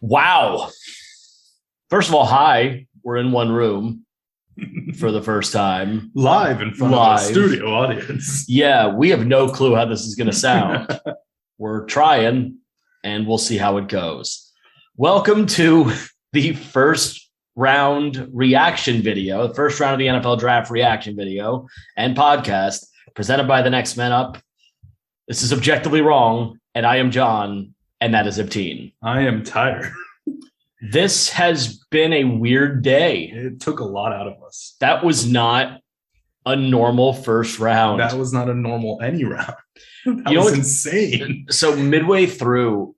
Wow. First of all, hi. We're in one room for the first time. Live in front of a studio audience. Yeah, we have no clue how this is going to sound. We're trying, and we'll see how it goes. Welcome to the first round reaction video, the first round of the NFL draft reaction video and podcast presented by The Next Men Up. This is Objectively Wrong, and I am John, and that is Ibteen. I am tired. This has been a weird day. It took a lot out of us. That was not a normal first round. That was not a normal any round. That was insane. So midway through,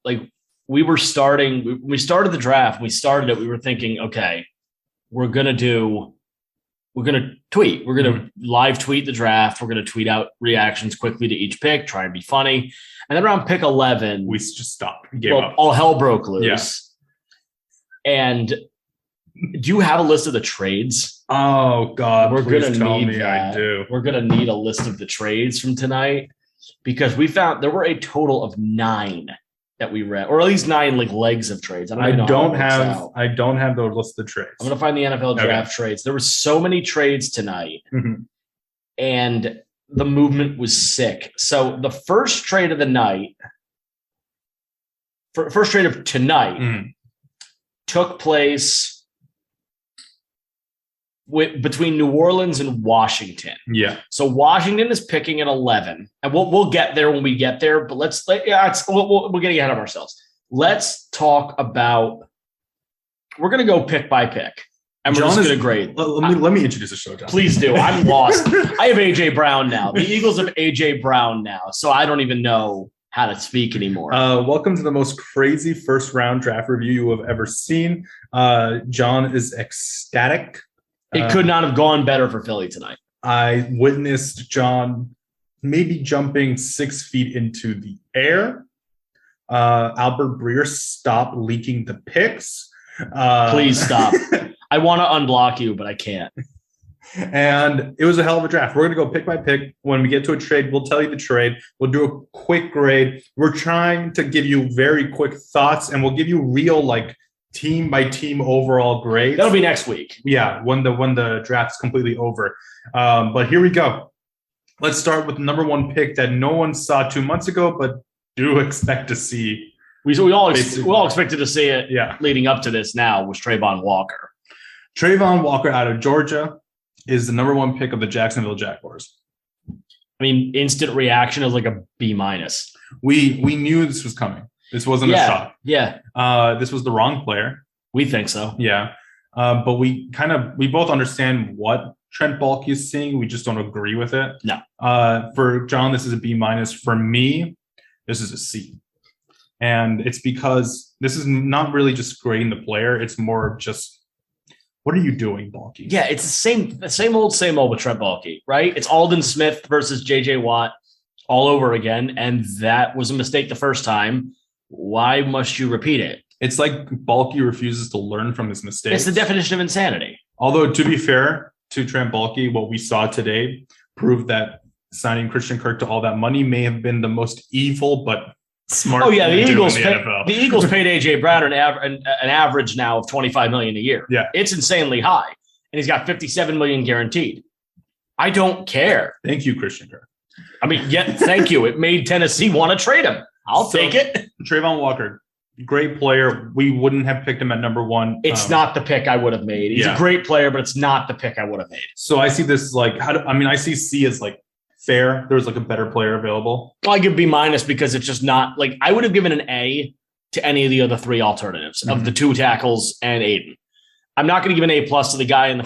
we started the draft, we were thinking, okay, we're going to tweet. We're going to live tweet the draft. We're going to tweet out reactions quickly to each pick, try and be funny. And then around pick 11, we just stopped. Gave up. All hell broke loose. Yeah. And do you have a list of the trades? Oh God, we're please gonna tell need me that. I do. We're gonna need a list of the trades from tonight because we found there were a total of 9 that we read, or at least 9 legs of trades. I don't have the list of trades. I'm gonna find the NFL draft trades. There were so many trades tonight, and the movement was sick. So the first trade of the night, first trade of tonight. Took place between New Orleans and Washington. Yeah. So Washington is picking at 11, and we'll get there when we get there. But we're getting ahead of ourselves. Let's talk about. We're going to go pick by pick, and we're just going to grade. Let me introduce the show, John. Please do. I'm lost. I have AJ Brown now. The Eagles have AJ Brown now, so I don't even know how to speak anymore. Welcome to the most crazy first round draft review you have ever seen. John is ecstatic. It could not have gone better for Philly tonight. I witnessed John maybe jumping 6 feet into the air. Albert Breer, stop leaking the picks. Please stop. I want to unblock you, but I can't. And it was a hell of a draft. We're going to go pick by pick. When we get to a trade, we'll tell you the trade. We'll do a quick grade. We're trying to give you very quick thoughts, and we'll give you real team by team overall grades. That'll be next week. Yeah, when the draft's completely over. But here we go. Let's start with the number 1 pick that no one saw 2 months ago, but do expect to see. We all expected to see it. Yeah. Leading up to this now was Trayvon Walker. Trayvon Walker out of Georgia is the number 1 pick of the Jacksonville Jaguars. I mean, instant reaction is a B-. We knew this was coming. This wasn't a shock. Yeah. This was the wrong player. We think so. Yeah. But we both understand what Trent Baalke is seeing. We just don't agree with it. No. For John, this is a B-. For me, this is a C. And it's because this is not really just grading the player. It's more just, what are you doing, Baalke? Yeah, it's the same old with Trent Baalke, right? It's Aldon Smith versus J.J. Watt all over again, and that was a mistake the first time. Why must you repeat it? It's like Baalke refuses to learn from his mistakes. It's the definition of insanity. Although, to be fair to Trent Baalke, what we saw today proved that signing Christian Kirk to all that money may have been the most evil but smart. Oh yeah, the Eagles paid AJ Brown an average now of $25 million a year. Yeah, it's insanely high, and he's got $57 million guaranteed. I don't care. Thank you, Christian Kirk. I mean, yeah, thank you. It made Tennessee want to trade him. I'll take it. Trayvon Walker, great player. We wouldn't have picked him at number 1. It's not the pick I would have made. He's a great player, but it's not the pick I would have made. So I see this I see C as fair. There was a better player available. Well, I give B- because it's just not I would have given an A to any of the other 3 alternatives of the 2 tackles and Aiden. I'm not going to give an A+ to the guy to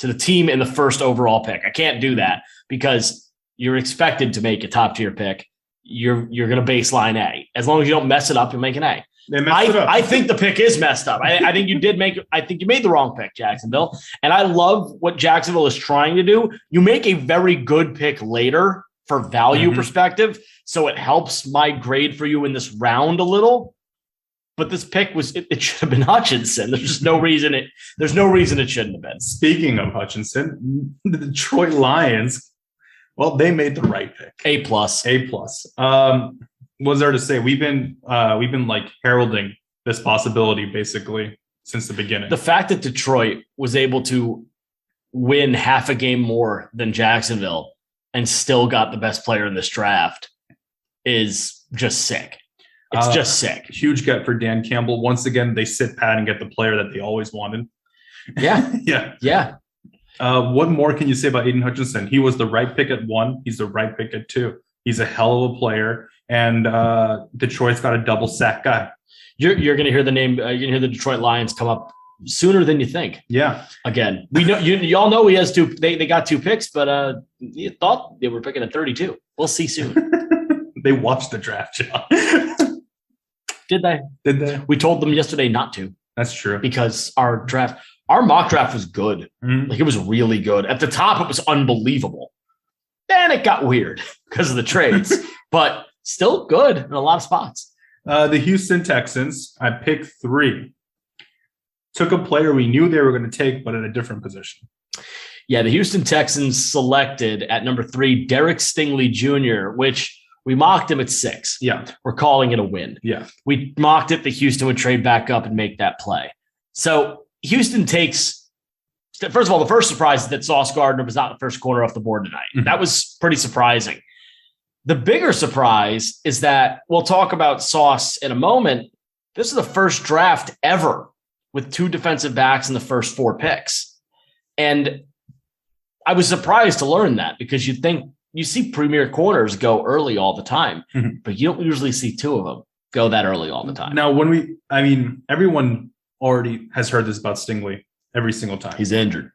the team in the first overall pick. I can't do that because you're expected to make a top tier pick. You're going to baseline A. As long as you don't mess it up, you'll make an A. I think the pick is messed up. I think you made the wrong pick, Jacksonville. And I love what Jacksonville is trying to do. You make a very good pick later for value perspective. So it helps my grade for you in this round a little. but this pick it should have been Hutchinson. There's just no reason it shouldn't have been. Speaking of Hutchinson, the Detroit Lions, well, they made the right pick. A+. What's there to say? We've been like heralding this possibility basically since the beginning. The fact that Detroit was able to win half a game more than Jacksonville and still got the best player in this draft is just sick. It's just sick. Huge get for Dan Campbell. Once again, they sit pat and get the player that they always wanted. Yeah. Yeah. What more can you say about Aiden Hutchinson? He was the right pick at 1. He's the right pick at 2. He's a hell of a player. And Detroit's got a double sack guy. You're going to hear the name. You're going to hear the Detroit Lions come up sooner than you think. Yeah. Again, we know y'all know he has 2. They got 2 picks, but you thought they were picking at 32. We'll see soon. They watched the draft, John. Did they? We told them yesterday not to. That's true. Because our mock draft was good. Mm-hmm. Like, it was really good. At the top, it was unbelievable. Then it got weird because of the trades, but still good in a lot of spots. The Houston Texans, at pick 3, took a player we knew they were going to take, but in a different position. Yeah, the Houston Texans selected at number 3, Derek Stingley Jr., which we mocked him at 6. Yeah. We're calling it a win. Yeah. We mocked it that Houston would trade back up and make that play. So Houston takes, first of all, the first surprise is that Sauce Gardner was not the first corner off the board tonight. Mm-hmm. That was pretty surprising. The bigger surprise is that we'll talk about Sauce in a moment. This is the first draft ever with 2 defensive backs in the first 4 picks. And I was surprised to learn that, because you see premier corners go early all the time, but you don't usually see 2 of them go that early all the time. Now, everyone already has heard this about Stingley every single time. He's injured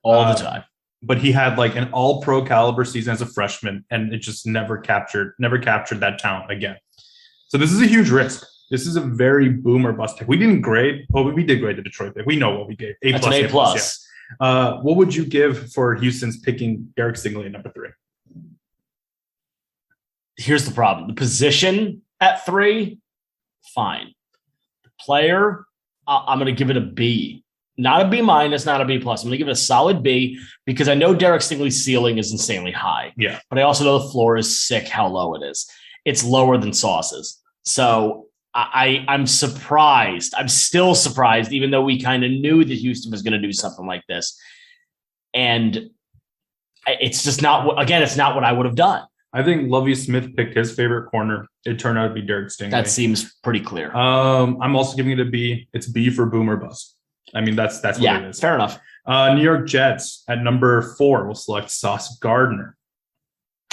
all the time. But he had like an all-pro caliber season as a freshman, and it just never captured that talent again. So this is a huge risk. This is a very boom or bust pick. We didn't grade. Oh, we did grade the Detroit pick. We know what we gave. A+. That's an A+. Yeah. What would you give for Houston's picking Derek Stingley at number 3? Here's the problem. The position at 3, fine. The player, I'm going to give it a B. Not a B-, not a B+. I'm going to give it a solid B, because I know Derek Stingley's ceiling is insanely high. Yeah. But I also know the floor is sick how low it is. It's lower than Sauce's. So I'm surprised. I'm still surprised, even though we kind of knew that Houston was going to do something like this. And it's just not, again, it's not what I would have done. I think Lovie Smith picked his favorite corner. It turned out to be Derek Stingley. That seems pretty clear. I'm also giving it a B. It's B for boom or bust. I mean, that's what it is. Fair enough. New York Jets at number 4 will select Sauce Gardner.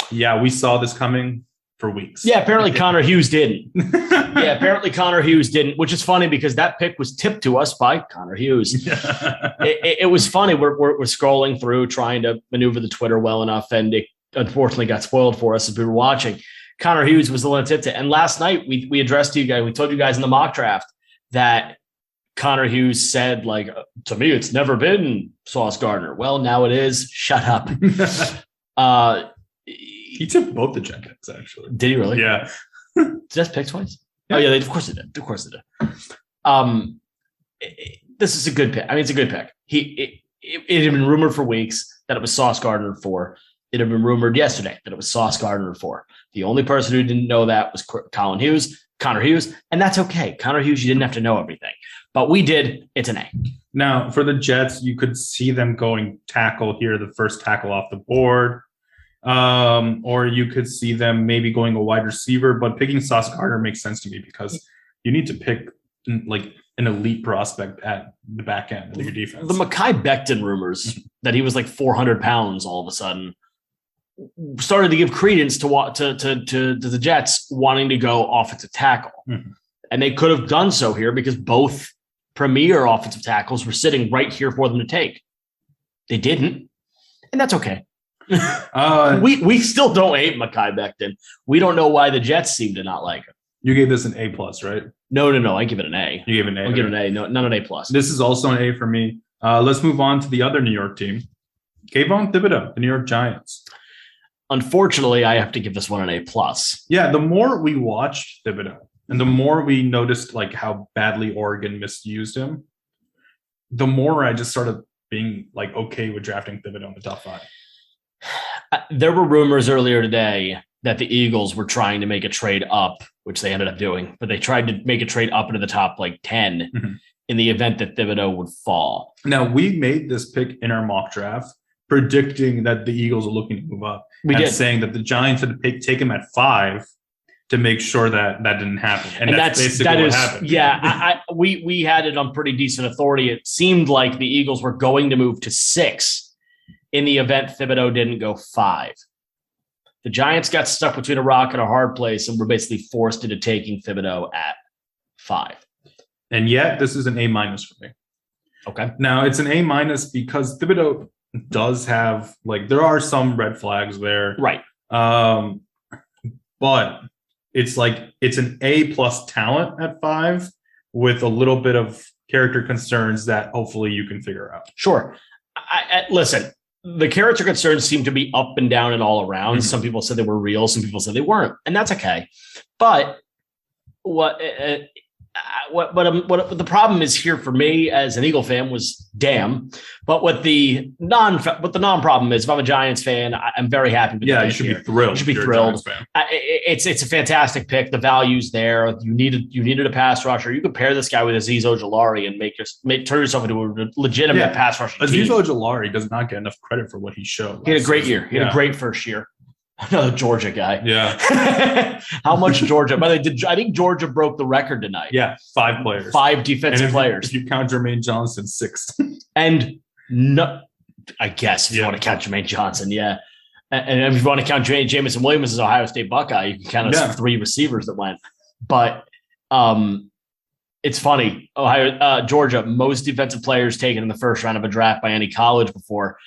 Yeah, we saw this coming for weeks. Yeah, apparently Connor Hughes didn't. Which is funny, because that pick was tipped to us by Connor Hughes. It was funny. We're scrolling through trying to maneuver the Twitter well enough, and it unfortunately got spoiled for us as we were watching. Connor Hughes was the one that tipped it. And last night we addressed you guys. We told you guys in the mock draft that Connor Hughes said, like, to me, it's never been Sauce Gardner. Well, now it is. Shut up. He tipped both the Jet picks, actually. Did he really? Yeah. Did Jets pick twice? Yeah. Oh, yeah. Of course it did. This is a good pick. I mean, it's a good pick. It had been rumored for weeks that it was Sauce Gardner 4. It had been rumored yesterday that it was Sauce Gardner 4. The only person who didn't know that was Connor Hughes, and that's okay. Connor Hughes, you didn't have to know everything, but we did. It's an A. Now, for the Jets, you could see them going tackle here, the first tackle off the board, or you could see them maybe going a wide receiver, but picking Sauce Gardner makes sense to me, because you need to pick like an elite prospect at the back end of your defense. The Mekhi Becton rumors that he was like 400 pounds all of a sudden started to give credence to the Jets wanting to go offensive tackle. Mm-hmm. And they could have done so here, because both premier offensive tackles were sitting right here for them to take. They didn't, and that's okay. We still don't hate Mekhi Becton. We don't know why the Jets seem to not like him. You gave this an A+, right? No. I give it an A. You gave an A. I'll give it an A. No, not an A+. This is also an A for me. Let's move on to the other New York team. Kayvon Thibodeau, the New York Giants. Unfortunately, I have to give this one an A+. Yeah, the more we watched Thibodeau, And the more we noticed like how badly Oregon misused him, the more I just started being like okay with drafting Thibodeau in the top 5. There were rumors earlier today that the Eagles were trying to make a trade up, which they ended up doing, but they tried to make a trade up into the top like 10 in the event that Thibodeau would fall. Now, we made this pick in our mock draft, predicting that the Eagles are looking to move up. We did. Saying that the Giants had to take him at 5 to make sure that didn't happen. And that's basically what happened. Yeah, we had it on pretty decent authority. It seemed like the Eagles were going to move to 6 in the event Thibodeau didn't go 5. The Giants got stuck between a rock and a hard place and were basically forced into taking Thibodeau at 5. And yet, this is an A- for me. Okay. Now, it's an A- because Thibodeau does have, like, there are some red flags there. Right. But it's like, it's an A+ talent at 5 with a little bit of character concerns that hopefully you can figure out. Sure. Listen, the character concerns seem to be up and down and all around. Mm-hmm. Some people said they were real. Some people said they weren't. And that's okay. But what the problem is here for me as an Eagle fan was damn. But what the non-problem is, if I'm a Giants fan, I'm very happy with you should be thrilled. You should be thrilled. It's a fantastic pick. The value's there. You needed a pass rusher. You could pair this guy with Azeez Ojulari and turn yourself into a legitimate pass rusher. Azeez Ojulari does not get enough credit for what he showed. He had a great year. He had a great first year. Another Georgia guy. Yeah. How much Georgia? By the way, I think Georgia broke the record tonight. Yeah, 5 players. 5 defensive players. If you count Jermaine Johnson, 6. And no, I guess if you want to count Jermaine Johnson, yeah. And if you want to count Jameson Williams as Ohio State Buckeye, you can count us 3 receivers that went. But it's funny. Georgia, most defensive players taken in the first round of a draft by any college before,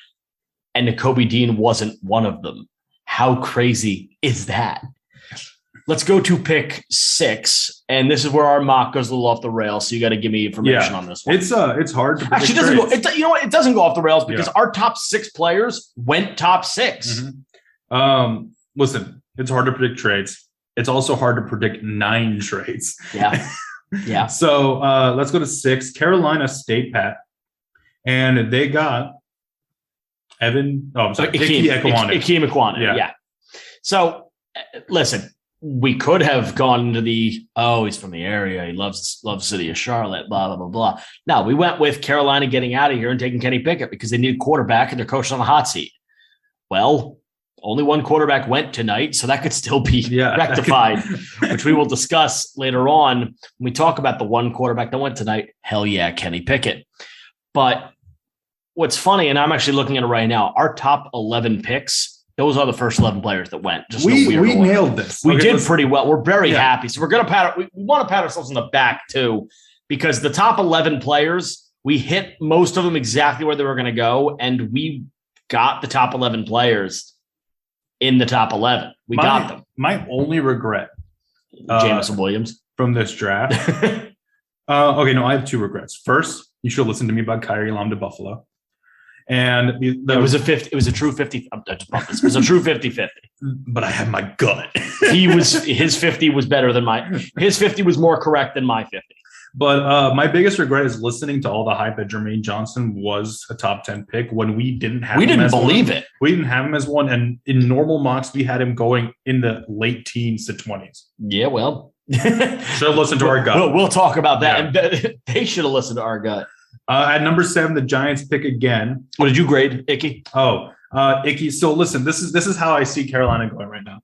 and Nakobe Dean wasn't one of them. How crazy is that? Let's go to pick 6, and this is where our mock goes a little off the rails. So you got to give me information on this one. It's hard to predict. Actually, it doesn't go off the rails because our top 6 players went top 6. Mm-hmm. Listen, it's hard to predict trades. It's also hard to predict 9 trades. Yeah, yeah. So let's go to 6. Carolina State Pat, and they got Ikem Ekwonu. Yeah. So listen. We could have gone into he's from the area. He loves the city of Charlotte, blah, blah, blah, blah. No, we went with Carolina getting out of here and taking Kenny Pickett because they need a quarterback and they're coached on the hot seat. Well, only one quarterback went tonight, so that could still be rectified, which we will discuss later on when we talk about the one quarterback that went tonight. Hell yeah, Kenny Pickett. But what's funny, and I'm actually looking at it right now, our top 11 picks, those are the first 11 players that went. Just we nailed this. We did pretty well. We're very happy. So we're going to we want to pat ourselves on the back too, because the top 11 players, we hit most of them exactly where they were going to go. And we got the top 11 players in the top 11. We got them. My only regret, Jameson Williams from this draft. I have 2 regrets. First, you should listen to me about Kyrie Lam to Buffalo. And it was a 50. It was a true 50. It was a true 50-50. But I had my gut. His 50 was better than his 50 was more correct than my 50. But my biggest regret is listening to all the hype that Jermaine Johnson was a top 10 pick when we didn't have him. We didn't believe it. We didn't have him as one. And in normal mocks, we had him going in the late teens to 20s. Yeah, well. Should have listened to our gut. We'll talk about that. Yeah. And they should have listened to our gut. At number 7, the Giants pick again. What did you grade, Icky? Icky. So listen, this is how I see Carolina going right now.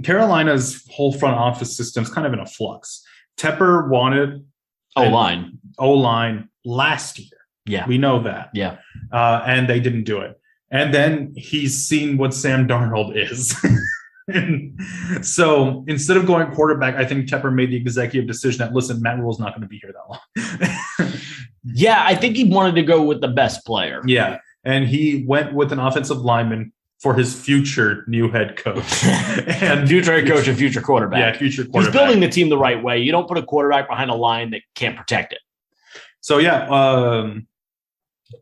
Carolina's whole front office system is kind of in a flux. Tepper wanted O-line last year. Yeah. We know that. Yeah. And they didn't do it. And then he's seen what Sam Darnold is. And so instead of going quarterback, I think Tepper made the executive decision that, listen, Matt Rule's not going to be here that long. Yeah, I think he wanted to go with the best player. Yeah, and he went with an offensive lineman for his future new head coach. And future head coach and future quarterback. Yeah, future quarterback. He's building the team the right way. You don't put a quarterback behind a line that can't protect it. So,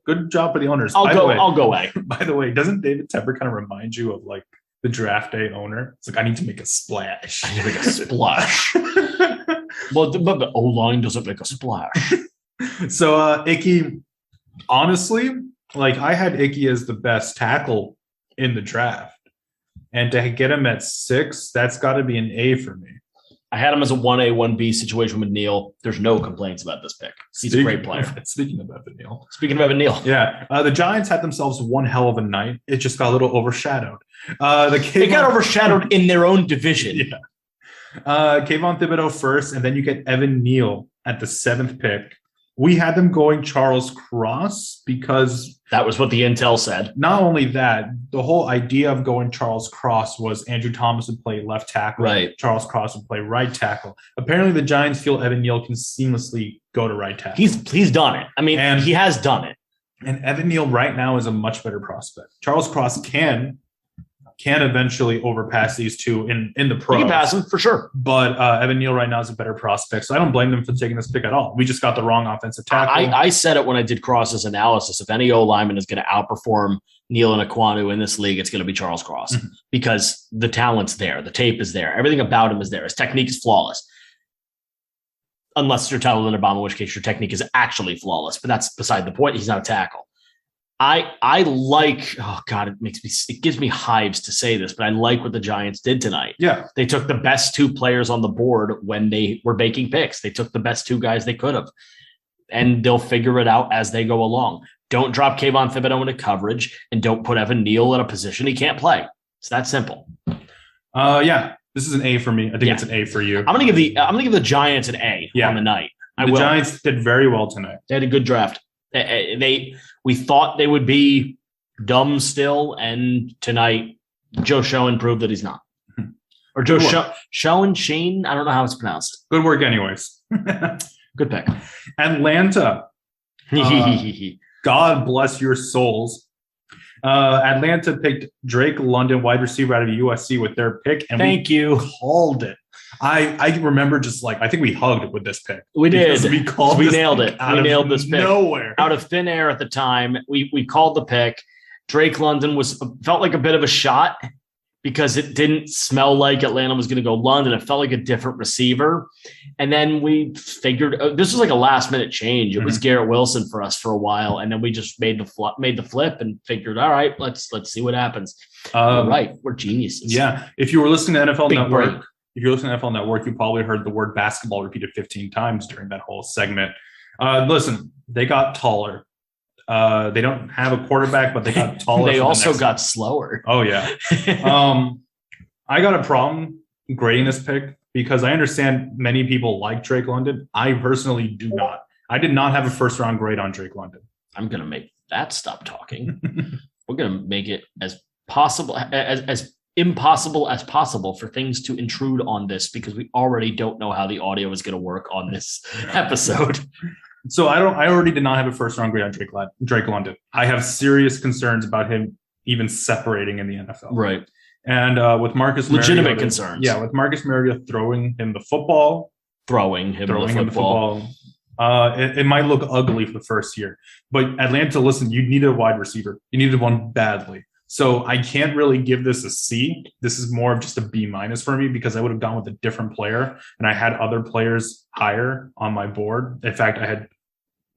good job for the owners. I'll go away. By the way, doesn't David Tepper kind of remind you of, like, the draft day owner. It's like, I need to make a splash. I need to make a splash. But the O-line doesn't make a splash. So Icky, honestly, like I had Icky as the best tackle in the draft. And to get him at 6, that's got to be an A for me. I had him as a 1A, 1B situation with Neal. There's no complaints about this pick. He's a great player. Speaking of Evan Neal. Neal. Yeah. The Giants had themselves one hell of a night. It just got a little overshadowed. They got overshadowed in their own division. Yeah. Kayvon Thibodeau first, and then you get Evan Neal at the 7th pick. We had them going Charles Cross because that was what the intel said. Not only that, the whole idea of going Charles Cross was Andrew Thomas would play left tackle. Right. Charles Cross would play right tackle. Apparently, the Giants feel Evan Neal can seamlessly go to right tackle. He's done it. I mean, he has done it. And Evan Neal right now is a much better prospect. Charles Cross can eventually overpass these two in the pros. He can pass him for sure. But Evan Neal right now is a better prospect. So I don't blame them for taking this pick at all. We just got the wrong offensive tackle. I said it when I did Cross's analysis. If any O lineman is going to outperform Neal and Ekwonu in this league, it's going to be Charles Cross because the talent's there. The tape is there. Everything about him is there. His technique is flawless. Unless you're Tyler Linderbaum, in which case your technique is actually flawless. But that's beside the point. He's not a tackle. I like, oh God, it gives me hives to say this, but I like what the Giants did tonight. Yeah. They took the best 2 players on the board when they were making picks. They took the best 2 guys they could have, and they'll figure it out as they go along. Don't drop Kayvon Thibodeau into coverage, and don't put Evan Neal in a position he can't play. It's that simple. Yeah, this is an A for me. I think it's an A for you. I'm gonna give the Giants an A on the night. The Giants did very well tonight. They had a good draft. We thought they would be dumb still, and tonight Joe Schoen proved that he's not. Or Joe Schoen, Shane, I don't know how it's pronounced. Good work anyways. Good pick. Atlanta. God bless your souls. Atlanta picked Drake London, wide receiver out of USC, with their pick, and we called it. I remember just I think we hugged with this pick. We did. We nailed it. We nailed this pick nowhere, out of thin air at the time. We called the pick. Drake London felt like a bit of a shot because it didn't smell like Atlanta was going to go London. It felt like a different receiver. And then we figured this was like a last minute change. It was Garrett Wilson for us for a while, and then we just made the flip and figured, all right, let's see what happens. Right, we're geniuses. Yeah, if you were listening to NFL Network. If you're listening to NFL Network, you probably heard the word basketball repeated 15 times during that whole segment. Listen, they got taller. They don't have a quarterback, but they got taller. They also got slower. Oh, yeah. I got a problem grading this pick because I understand many people like Drake London. I personally do not. I did not have a first-round grade on Drake London. I'm going to make that stop talking. We're going to make it as possible, as impossible as possible for things to intrude on this because we already don't know how the audio is going to work on this episode. So I already did not have a first round grade on Drake London. I have serious concerns about him even separating in the NFL. Right. And with Marcus legitimate concerns. Yeah, with Marcus Mariota throwing him the football. It might look ugly for the first year. But Atlanta, listen, you needed a wide receiver. You needed one badly. So I can't really give this a C. This is more of just a B- for me because I would have gone with a different player, and I had other players higher on my board. In fact, I had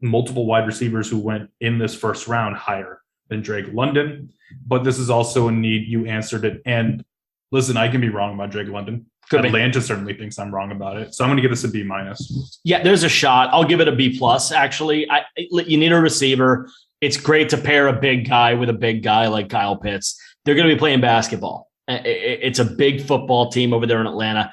multiple wide receivers who went in this first round higher than Drake London. But this is also a need. You answered it. And listen, I can be wrong about Drake London. Atlanta certainly thinks I'm wrong about it. So I'm going to give this a B-. Yeah, there's a shot. I'll give it a B+, actually. You need a receiver. It's great to pair a big guy with a big guy like Kyle Pitts. They're going to be playing basketball. It's a big football team over there in Atlanta.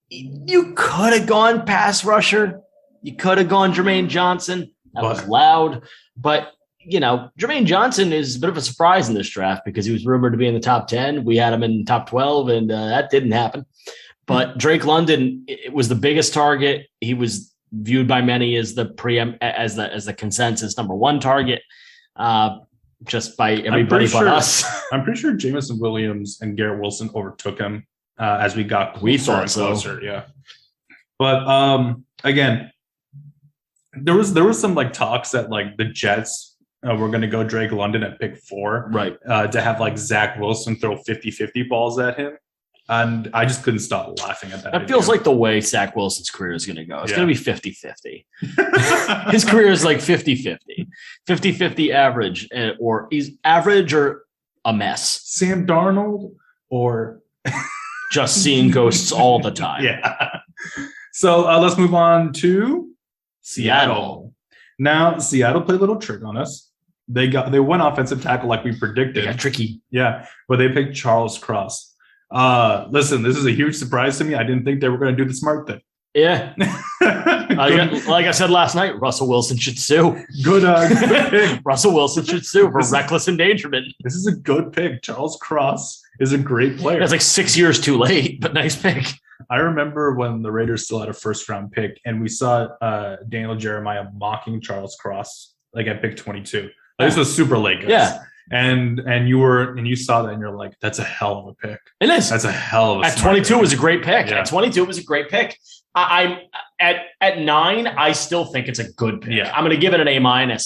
You could have gone pass rusher. You could have gone Jermaine Johnson. That was loud. But, Jermaine Johnson is a bit of a surprise in this draft because he was rumored to be in the top 10. We had him in top 12, and that didn't happen. But Drake London, it was the biggest target. He was viewed by many as the consensus number 1 target. Just by everybody but us. I'm pretty sure Jameson Williams and Garrett Wilson overtook him as we got closer. Yeah. But again, there was some talks that the Jets we're going to go Drake London at pick 4. Right. To have like Zach Wilson throw 50-50 balls at him. And I just couldn't stop laughing at that. That feels like the way Zach Wilson's career is going to go. It's going to be 50-50. His career is like 50-50. 50-50 average, or he's average or a mess. Sam Darnold or just seeing ghosts all the time. Yeah. So let's move on to Seattle. Now, Seattle played a little trick on us. They went offensive tackle like we predicted. They got tricky. Yeah, but they picked Charles Cross. Listen, this is a huge surprise to me. I didn't think they were going to do the smart thing. Yeah. Like I said last night, Russell Wilson should sue. Good pick. Russell Wilson should sue for reckless endangerment. This is a good pick. Charles Cross is a great player. It's like 6 years too late, but nice pick. I remember when the Raiders still had a first-round pick, and we saw Daniel Jeremiah mocking Charles Cross like at pick 22. This was super late, guys. Yeah. And you saw that and you're like, that's a hell of a pick. It is. That's a hell of a at 22 pick. was a great pick. Yeah. At 22 it was a great pick. I'm at 9, I still think it's a good pick. Yeah. I'm going to give it an A-.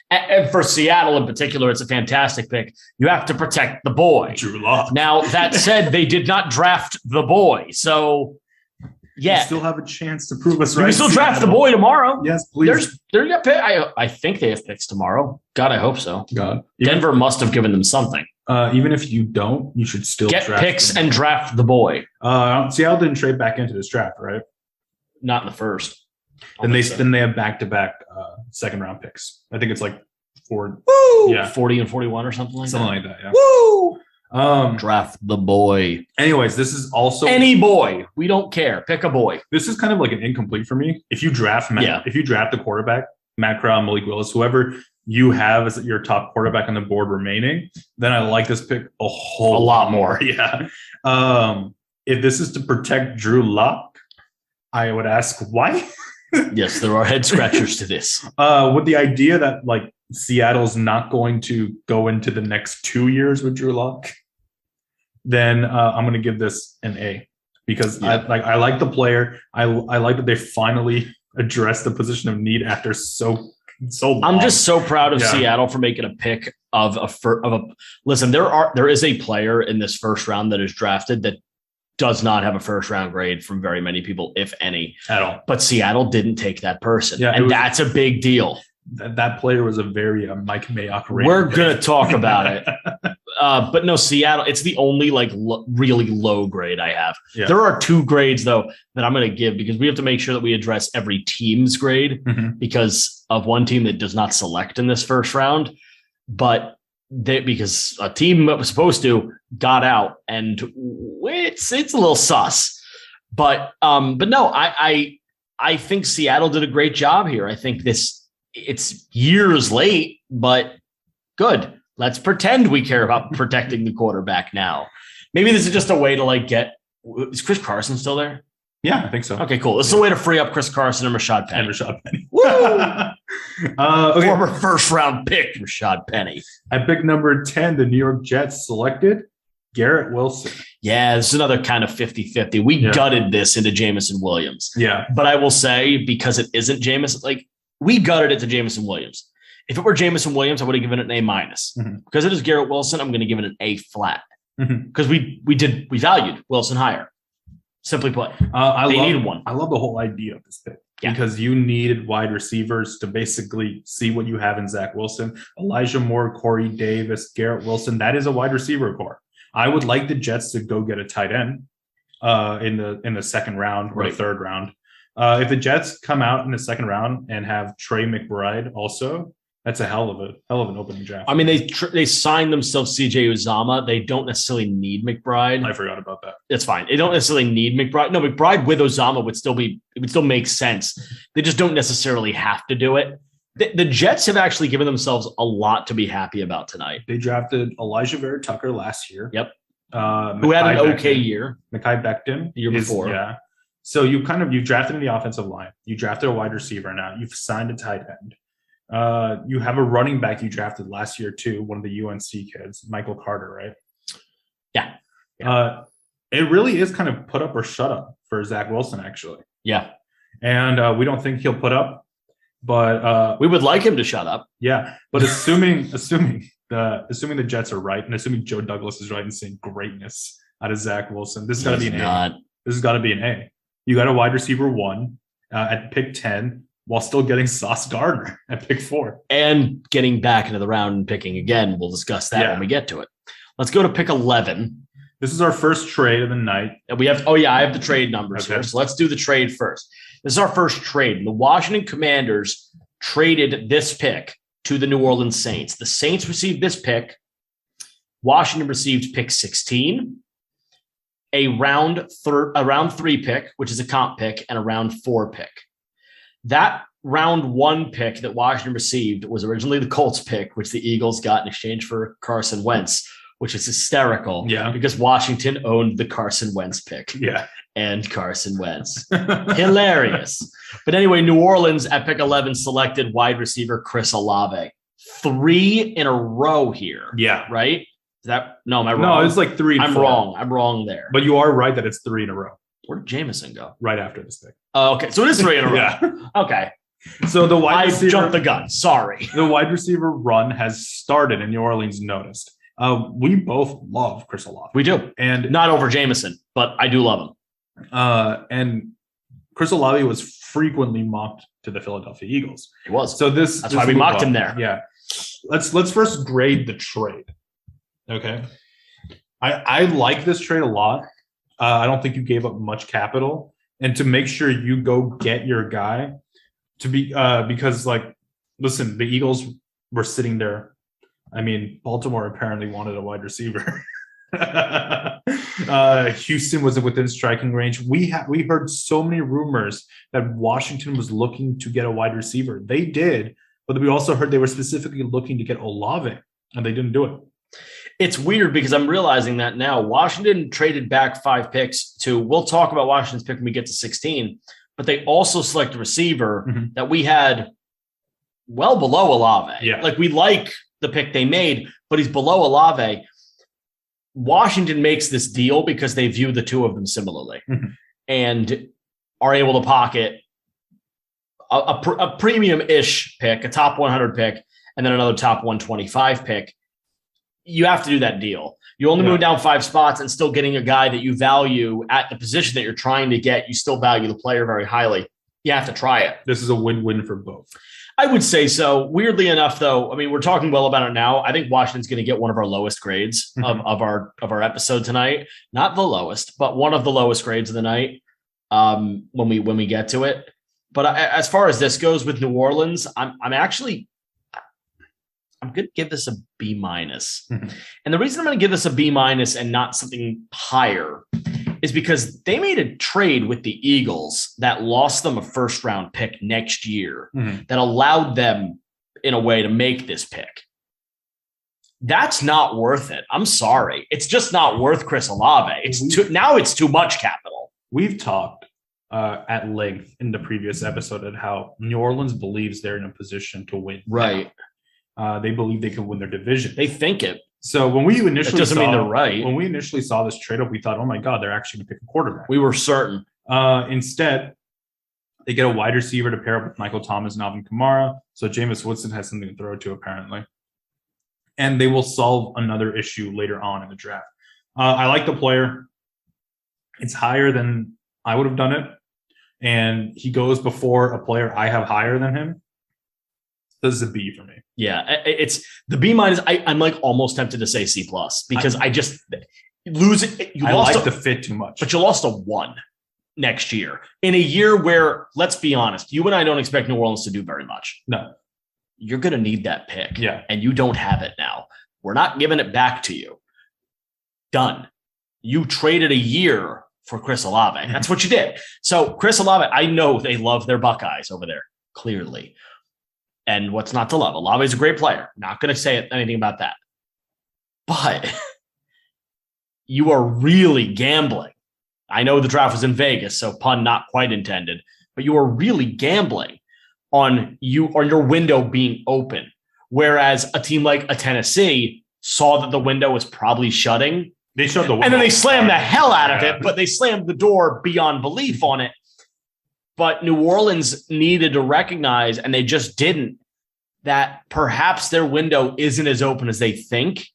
And for Seattle in particular, it's a fantastic pick. You have to protect the boy. Drew Lock. Now, that said, they did not draft the boy. So, yeah. You still have a chance to prove us right. We still draft the boy tomorrow. Yes, please. I think they have picks tomorrow. God, I hope so. God. Denver must have given them something. Even if you don't, you should still get draft picks them. And draft the boy. Seattle didn't trade back into this draft, right? Not in the first. Then they have back-to-back second round picks. I think it's like 4. Woo! Yeah, 40 and 41 or something like that. Something like that. Yeah. Woo! Draft the boy. Anyways, this is also any boy. We don't care. Pick a boy. This is kind of like an incomplete for me. If you draft the quarterback, Matt Corral, Malik Willis, whoever you have as your top quarterback on the board remaining, then I like this pick a lot more. Yeah. If this is to protect Drew Lock, I would ask why. Yes, there are head scratchers to this. With the idea that like Seattle's not going to go into the next 2 years with Drew Lock, then I'm going to give this an A because I like the player. I like that they finally addressed the position of need after so long. I'm just so proud of Seattle for making a pick of a. Listen, there is a player in this first round that is drafted that does not have a first round grade from very many people, if any, at all. But Seattle didn't take that person, that's a big deal. That player was a very Mike Mayock rated. We're going to talk about it. But no, Seattle, it's the only really low grade I have. Yeah. There are 2 grades, though, that I'm going to give because we have to make sure that we address every team's grade because of one team that does not select in this first round. But because a team that was supposed to got out, and it's a little sus. But no, I think Seattle did a great job here. I think it's years late, but good. Let's pretend we care about protecting the quarterback now. Maybe this is just a way to is Chris Carson still there? Yeah, I think so. Okay, cool. This is a way to free up Chris Carson and Rashad Penny. Woo! Okay. Former first-round pick, Rashad Penny. At pick number 10, the New York Jets selected Garrett Wilson. Yeah, this is another kind of 50-50. We gutted this into Jameson Williams. Yeah. But I will say, because it isn't Jameson, we gutted it to Jameson Williams. If it were Jameson Williams, I would have given it an A-. Because it is Garrett Wilson, I'm going to give it an A flat. Because we valued Wilson higher. Simply put, needed one. I love the whole idea of this pick because you needed wide receivers to basically see what you have in Zach Wilson, Elijah Moore, Corey Davis, Garrett Wilson. That is a wide receiver core. I would like the Jets to go get a tight end in the second round or the third round. If the Jets come out in the second round and have Trey McBride also, that's a hell of an opening draft. I mean, they signed themselves CJ Uzama. They don't necessarily need McBride. I forgot about that. It's fine. They don't necessarily need McBride. No, McBride with Uzama would still make sense. They just don't necessarily have to do it. The Jets have actually given themselves a lot to be happy about tonight. They drafted Elijah Vera Tucker last year. Yep. Who had an okay year. Mekhi Becton. The year before. Yeah. So you drafted in the offensive line. You drafted a wide receiver now. You've signed a tight end. You have a running back you drafted last year too, one of the UNC kids, Michael Carter, right? Yeah. It really is kind of put up or shut up for Zach Wilson, actually. Yeah. And we don't think he'll put up. But we would like him to shut up. Yeah, but assuming the Jets are right, and assuming Joe Douglas is right in saying greatness out of Zach Wilson, this has got to be an A. This has got to be an A. You got a wide receiver 1 at pick 10, while still getting Sauce Gardner at pick 4, and getting back into the round and picking again. We'll discuss that when we get to it. Let's go to pick 11. This is our first trade of the night. And we have. I have the trade numbers here. So let's do the trade first. This is our first trade. The Washington Commanders traded this pick to the New Orleans Saints. The Saints received this pick. Washington received pick 16, a round 3 pick, which is a comp pick, and a round 4 pick. That round 1 pick that Washington received was originally the Colts pick, which the Eagles got in exchange for Carson Wentz, which is hysterical because Washington owned the Carson Wentz pick. Yeah. And Carson Wentz. Hilarious. But anyway, New Orleans at pick 11 selected wide receiver Chris Olave. 3 in a row here. Yeah. Right? Am I wrong? No, it's like 3 and 4. I'm wrong there. But you are right that it's 3 in a row. Where did Jameson go? Right after this pick. Oh, okay. So it is 3 in a row. Yeah. Okay. So the wide receiver, I jumped the gun. Sorry. The wide receiver run has started, and New Orleans noticed. We both love Chris Olave. We do. And not over Jameson, but I do love him. And Chris Olave was frequently mocked to the Philadelphia Eagles. He was. So that's why we mocked him there. Yeah. Let's first grade the trade. Okay. I like this trade a lot. I don't think you gave up much capital, and to make sure you go get your guy to be because listen, the Eagles were sitting there. I mean, Baltimore apparently wanted a wide receiver. Houston was within striking range. We heard so many rumors that Washington was looking to get a wide receiver. They did, but we also heard they were specifically looking to get Olave, and they didn't do it. It's weird because I'm realizing that now. Washington traded back 5 picks to, we'll talk about Washington's pick when we get to 16, but they also select a receiver that we had well below Olave. Yeah. We like the pick they made, but he's below Olave. Washington makes this deal because they view the two of them similarly and are able to pocket a premium-ish pick, a top 100 pick, and then another top 125 pick. You have to do that deal. You only move down 5 spots and still getting a guy that you value at the position that you're trying to get. You still value the player very highly. You have to try it. This is a win-win for both. I would say so. Weirdly enough, though, I mean, we're talking well about it now. I think Washington's going to get one of our lowest grades of our episode tonight. Not the lowest, but one of the lowest grades of the night when we get to it. But as far as this goes with New Orleans, I'm going to give this a B-. And the reason I'm going to give this a B- and not something higher is because they made a trade with the Eagles that lost them a first-round pick next year that allowed them, in a way, to make this pick. That's not worth it. I'm sorry. It's just not worth Chris Olave. It's too much capital. We've talked at length in the previous episode at how New Orleans believes they're in a position to win. Right. They believe they can win their division. They think it. So when we initially doesn't mean they're right. When we initially saw this trade up, we thought, oh my God, they're actually going to pick a quarterback. We were certain. Instead, they get a wide receiver to pair up with Michael Thomas and Alvin Kamara. So Jameis Winston has something to throw to, apparently. And they will solve another issue later on in the draft. I like the player. It's higher than I would have done it. And he goes before a player I have higher than him. This is a B for me. Yeah, it's the B-. I'm almost tempted to say C+ because I just lose it. I like the fit too much. But you lost a 1 next year in a year where, let's be honest, you and I don't expect New Orleans to do very much. No. You're going to need that pick. Yeah. And you don't have it now. We're not giving it back to you. Done. You traded a year for Chris Olave. That's what you did. So Chris Olave, I know they love their Buckeyes over there, clearly. And what's not to love? Olave is a great player. Not going to say anything about that. But you are really gambling. I know the draft was in Vegas, so pun not quite intended. But you are really gambling on your window being open. Whereas a team like a Tennessee saw that the window was probably shutting. They shut the window. And then they slammed the hell out of it, but they slammed the door beyond belief on it. But New Orleans needed to recognize, and they just didn't, that perhaps their window isn't as open as they think.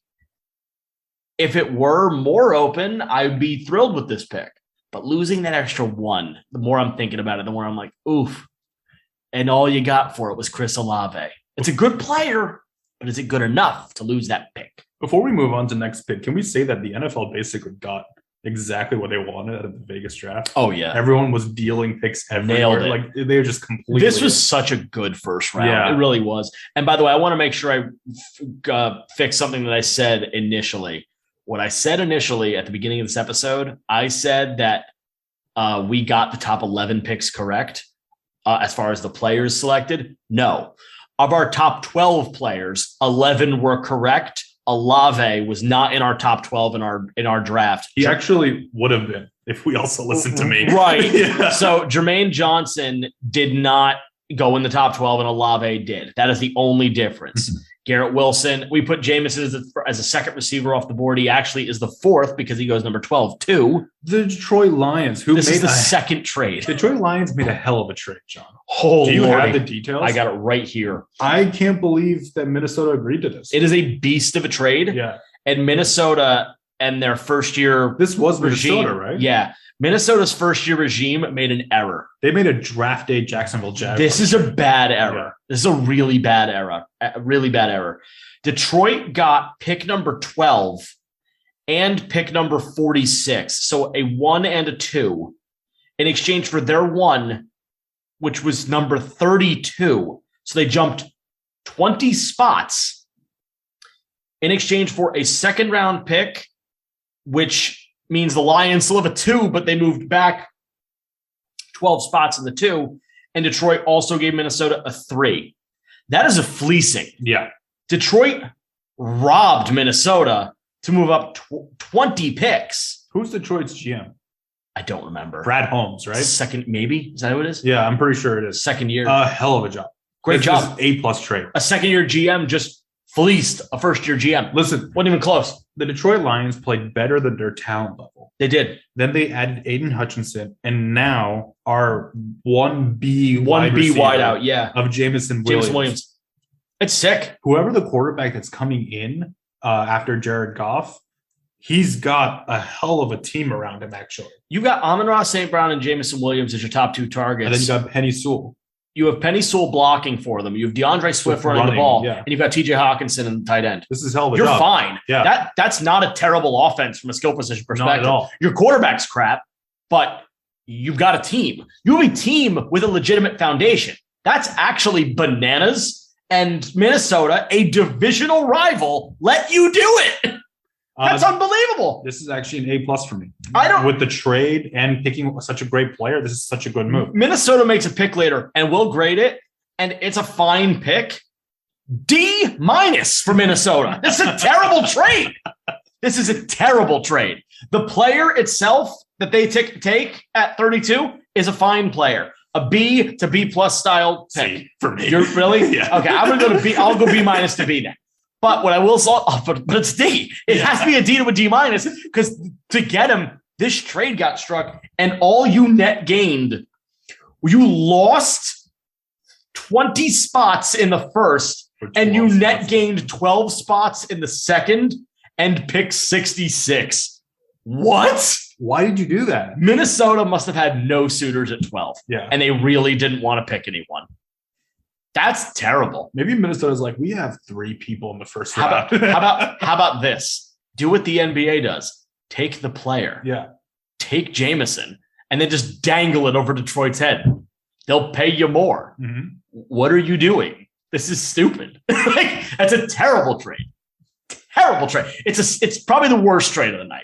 If it were more open, I'd be thrilled with this pick. But losing that extra one, the more I'm thinking about it, the more I'm like, oof. And all you got for it was Chris Alave. It's a good player, but is it good enough to lose that pick? Before we move on to next pick, can we say that the NFL basically got exactly what they wanted out of the Vegas draft? Oh, yeah. Everyone was dealing picks everywhere. Nailed it. Like, they were just completely... This was such a good first round. Yeah. It really was. And by the way, I want to make sure I fix something that I said initially. What I said initially at the beginning of this episode, I said that we got the top 11 picks correct as far as the players selected. No. Of our top 12 players, 11 were correct. Alave was not in our top 12 in our draft. He actually would have been if we also listened to me. Right. Yeah. So Jermaine Johnson did not go in the top 12 and Alave did. That is the only difference. Garrett Wilson, we put Jameson as a second receiver off the board. He actually is the fourth because he goes number 12 too. The Detroit Lions, this is the second trade. Detroit Lions made a hell of a trade, John. Oh, do you Lordy. have the details? I got it right here. I can't believe that Minnesota agreed to this. It is a beast of a trade. Yeah. And Minnesota and their first year This was regime, Minnesota, right? Yeah. Minnesota's first year regime made an error. They made a draft day Jacksonville Jaguars. This is a bad error. Yeah. This is a really bad error. A really bad error. Detroit got pick number 12 and pick number 46. So a 1 and a 2 in exchange for their 1, which was number 32. So they jumped 20 spots in exchange for a second round pick, which means the Lions still have a 2, but they moved back 12 spots in the 2. And Detroit also gave Minnesota a 3. That is a fleecing. Yeah. Detroit robbed Minnesota to move up 20 picks. Who's Detroit's GM? I don't remember. Brad Holmes, right? Second, maybe? Is that who it is? Yeah, I'm pretty sure it is. Second year. Hell of a job. Great This job. is A+ trade. A second-year GM just fleeced a first-year GM. Listen, Wasn't even close. the Detroit Lions played better than their talent level. They did. Then they added Aiden Hutchinson, and now our 1B One B receiver wide out, yeah. of Jameson James Williams. It's sick. Whoever the quarterback that's coming in after Jared Goff, he's got a hell of a team around him, actually. You got Amon-Ra St. Brown and Jameson Williams as your top 2 targets. And then you got Penny Sewell. You have Penny Sewell blocking for them. You have DeAndre Swift running the ball. yeah. And you've got TJ Hawkinson in the tight end. This is hell of a You're job. fine. Yeah. That's not a terrible offense from a skill position perspective. Not at all. Your quarterback's crap, but you've got a team. You have a team with a legitimate foundation. That's actually bananas. And Minnesota, a divisional rival, let you do it. That's unbelievable. This is actually an A+ for me. I don't- With the trade and picking such a great player, this is such a good move. Minnesota makes a pick later, and we'll grade it, and it's a fine pick. D- for Minnesota. This is a terrible trade. This is a terrible trade. The player itself that they take at 32 is a fine player. A B to B+ style pick. C for me. You're really? Yeah. Okay, I'm gonna go to B. I'll go B- to B then. But what I will say, but it's D. It has to be a D to a D- because to get him, this trade got struck, and all you net gained, you lost 20 spots in the first, and you net gained 12 spots in the second, and pick 66. What? Why did you do that? Minnesota must have had no suitors at 12. Yeah. And they really didn't want to pick anyone. That's terrible. Maybe Minnesota's like, we have 3 people in the first How round. how about this? Do what the NBA does. Take the player. Yeah. Take Jameson and then just dangle it over Detroit's head. They'll pay you more. Mm-hmm. What are you doing? This is stupid. Like, that's a terrible trade. Terrible trade. It's probably the worst trade of the night.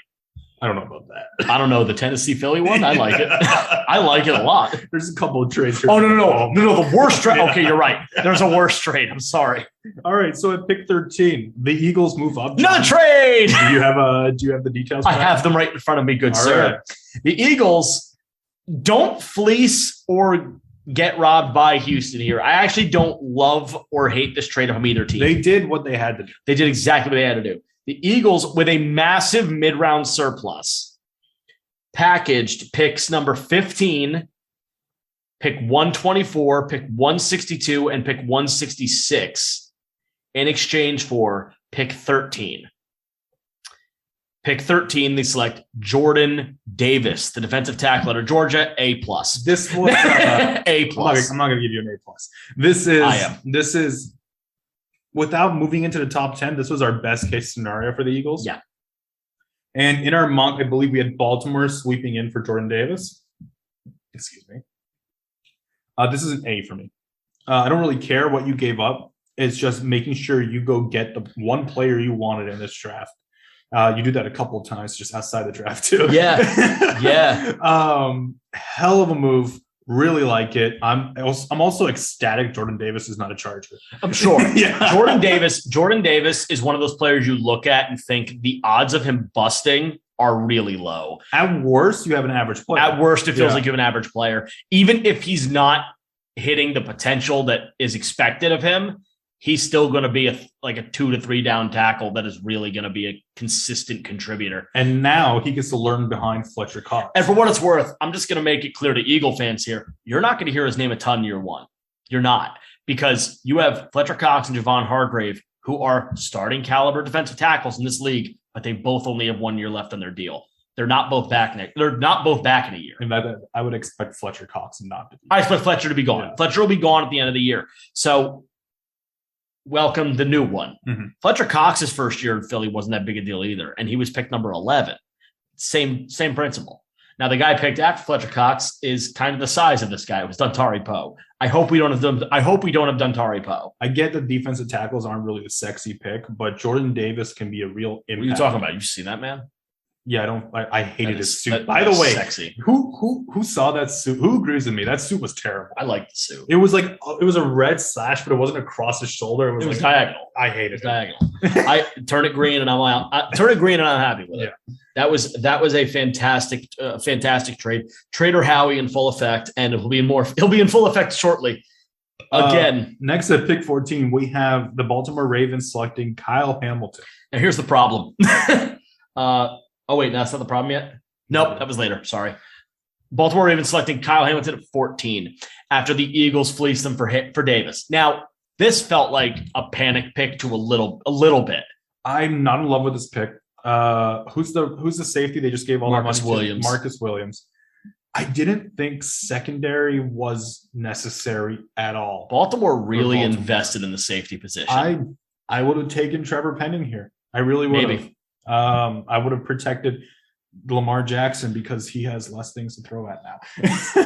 I don't know about that. I don't know. The Tennessee Philly one? I like it. I like it a lot. There's a couple of trades. Oh, no. The worst trade. Okay, you're right. There's a worse trade. I'm sorry. All right. So at pick 13, the Eagles move up. Another trade. Do you have the details? I have them right in front of me, good All sir. right. The Eagles don't fleece or get robbed by Houston here. I actually don't love or hate this trade from either team. They did what they had to do. They did exactly what they had to do. The Eagles, with a massive mid-round surplus, packaged picks number 15, pick 124, pick 162, and pick 166 in exchange for pick 13. Pick 13, they select Jordan Davis, the defensive tackle out of Georgia, A+. This was A+. I'm not going to give you an A+. This is without moving into the top 10. This was our best case scenario for the Eagles. Yeah. And in our mock, I believe we had Baltimore sweeping in for Jordan Davis. Excuse me. This is an A for me. I don't really care what you gave up. It's just making sure you go get the one player you wanted in this draft. You do that a couple of times just outside the draft too. Yeah. Yeah. Hell of a move. Really like it. I'm also ecstatic Jordan Davis is not a Charger. I'm sure. Yeah. Jordan Davis is one of those players you look at and think the odds of him busting are really low. At worst, you have an average player. At worst, it feels like you have an average player. Even if he's not hitting the potential that is expected of him, he's still going to be a 2 to 3 down tackle that is really going to be a consistent contributor. And now he gets to learn behind Fletcher Cox. And for what it's worth, I'm just going to make it clear to Eagle fans here, you're not going to hear his name a ton year one. You're not, because you have Fletcher Cox and Javon Hargrave, who are starting caliber defensive tackles in this league, but they both only have 1 year left on their deal. They're not both back They're not both back in a year. In fact, I would expect Fletcher Cox not to be. I expect Fletcher to be gone. Yeah. Fletcher will be gone at the end of the year. So welcome the new one. Mm-hmm. Fletcher Cox's first year in Philly wasn't that big a deal either, and he was picked number 11. Same principle. Now, the guy picked after Fletcher Cox is kind of the size of this guy. It was Dontari Poe. I hope we don't have Dontari Poe. I get that defensive tackles aren't really the sexy pick, but Jordan Davis can be a real impact. What are you talking about? You see that, man? Yeah, I hated his suit. By the way, sexy. Who saw that suit? Who agrees with me? That suit was terrible. I like the suit. It was a red slash, but it wasn't across his shoulder. It was diagonal. I hated it. Diagonal. I turn it green and I'm happy with it. That was a fantastic trade. Trader Howie in full effect, and he'll be in full effect shortly. Again, next at pick 14, we have the Baltimore Ravens selecting Kyle Hamilton. Now here's the problem. Oh, wait, no, that's not the problem yet? Nope, that was later. Sorry. Baltimore Ravens selecting Kyle Hamilton at 14 after the Eagles fleeced them for Davis. Now, this felt like a panic pick to a little bit. I'm not in love with this pick. Who's the safety they just gave all Marcus that money Williams. to? Marcus Williams. I didn't think secondary was necessary at all. Baltimore really invested in the safety position. I would have taken Trevor Penning here. I really would have. Maybe. I would have protected Lamar Jackson because he has less things to throw at now.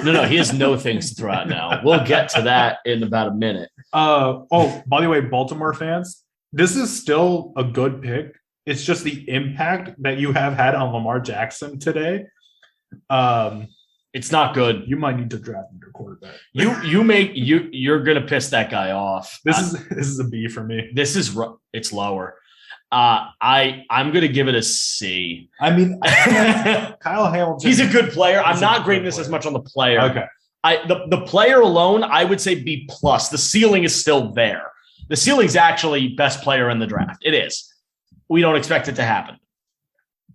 No, he has no things to throw out now. We'll get to that in about a minute. By the way, Baltimore fans, this is still a good pick. It's just the impact that you have had on Lamar Jackson today. It's not good. You might need to draft your quarterback. You're gonna piss that guy off. This is a B for me. It's lower. I'm gonna give it a C. I mean, Kyle Hamilton. He's a good player. I'm not grading this as much on the player. Okay. The player alone, I would say B+. The ceiling is still there. The ceiling's actually best player in the draft. It is. We don't expect it to happen,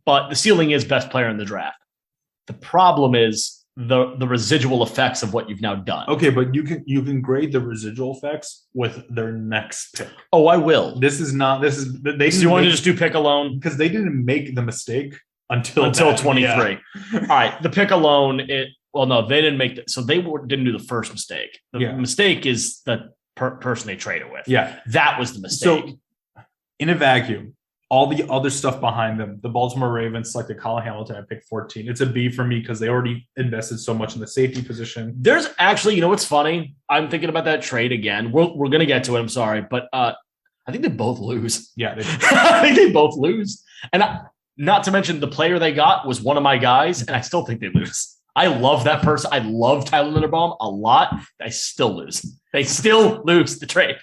but the ceiling is best player in the draft. The problem is the residual effects of what you've now done. Okay, but you can grade the residual effects with their next pick. Oh, I will. So you want to just do pick alone? Because they didn't make the mistake until 23. Yeah. All right, the pick alone. They didn't make that. So they didn't do the first mistake. The mistake is the person they traded with. Yeah, that was the mistake. So in a vacuum, all the other stuff behind them, the Baltimore Ravens selected Kyle Hamilton at pick 14. It's a B for me because they already invested so much in the safety position. There's actually, what's funny? I'm thinking about that trade again. We're going to get to it. I'm sorry. But I think they both lose. Yeah. I think they both lose. And not to mention the player they got was one of my guys, and I still think they lose. I love that person. I love Tyler Linderbaum a lot. I still lose. They still lose the trade.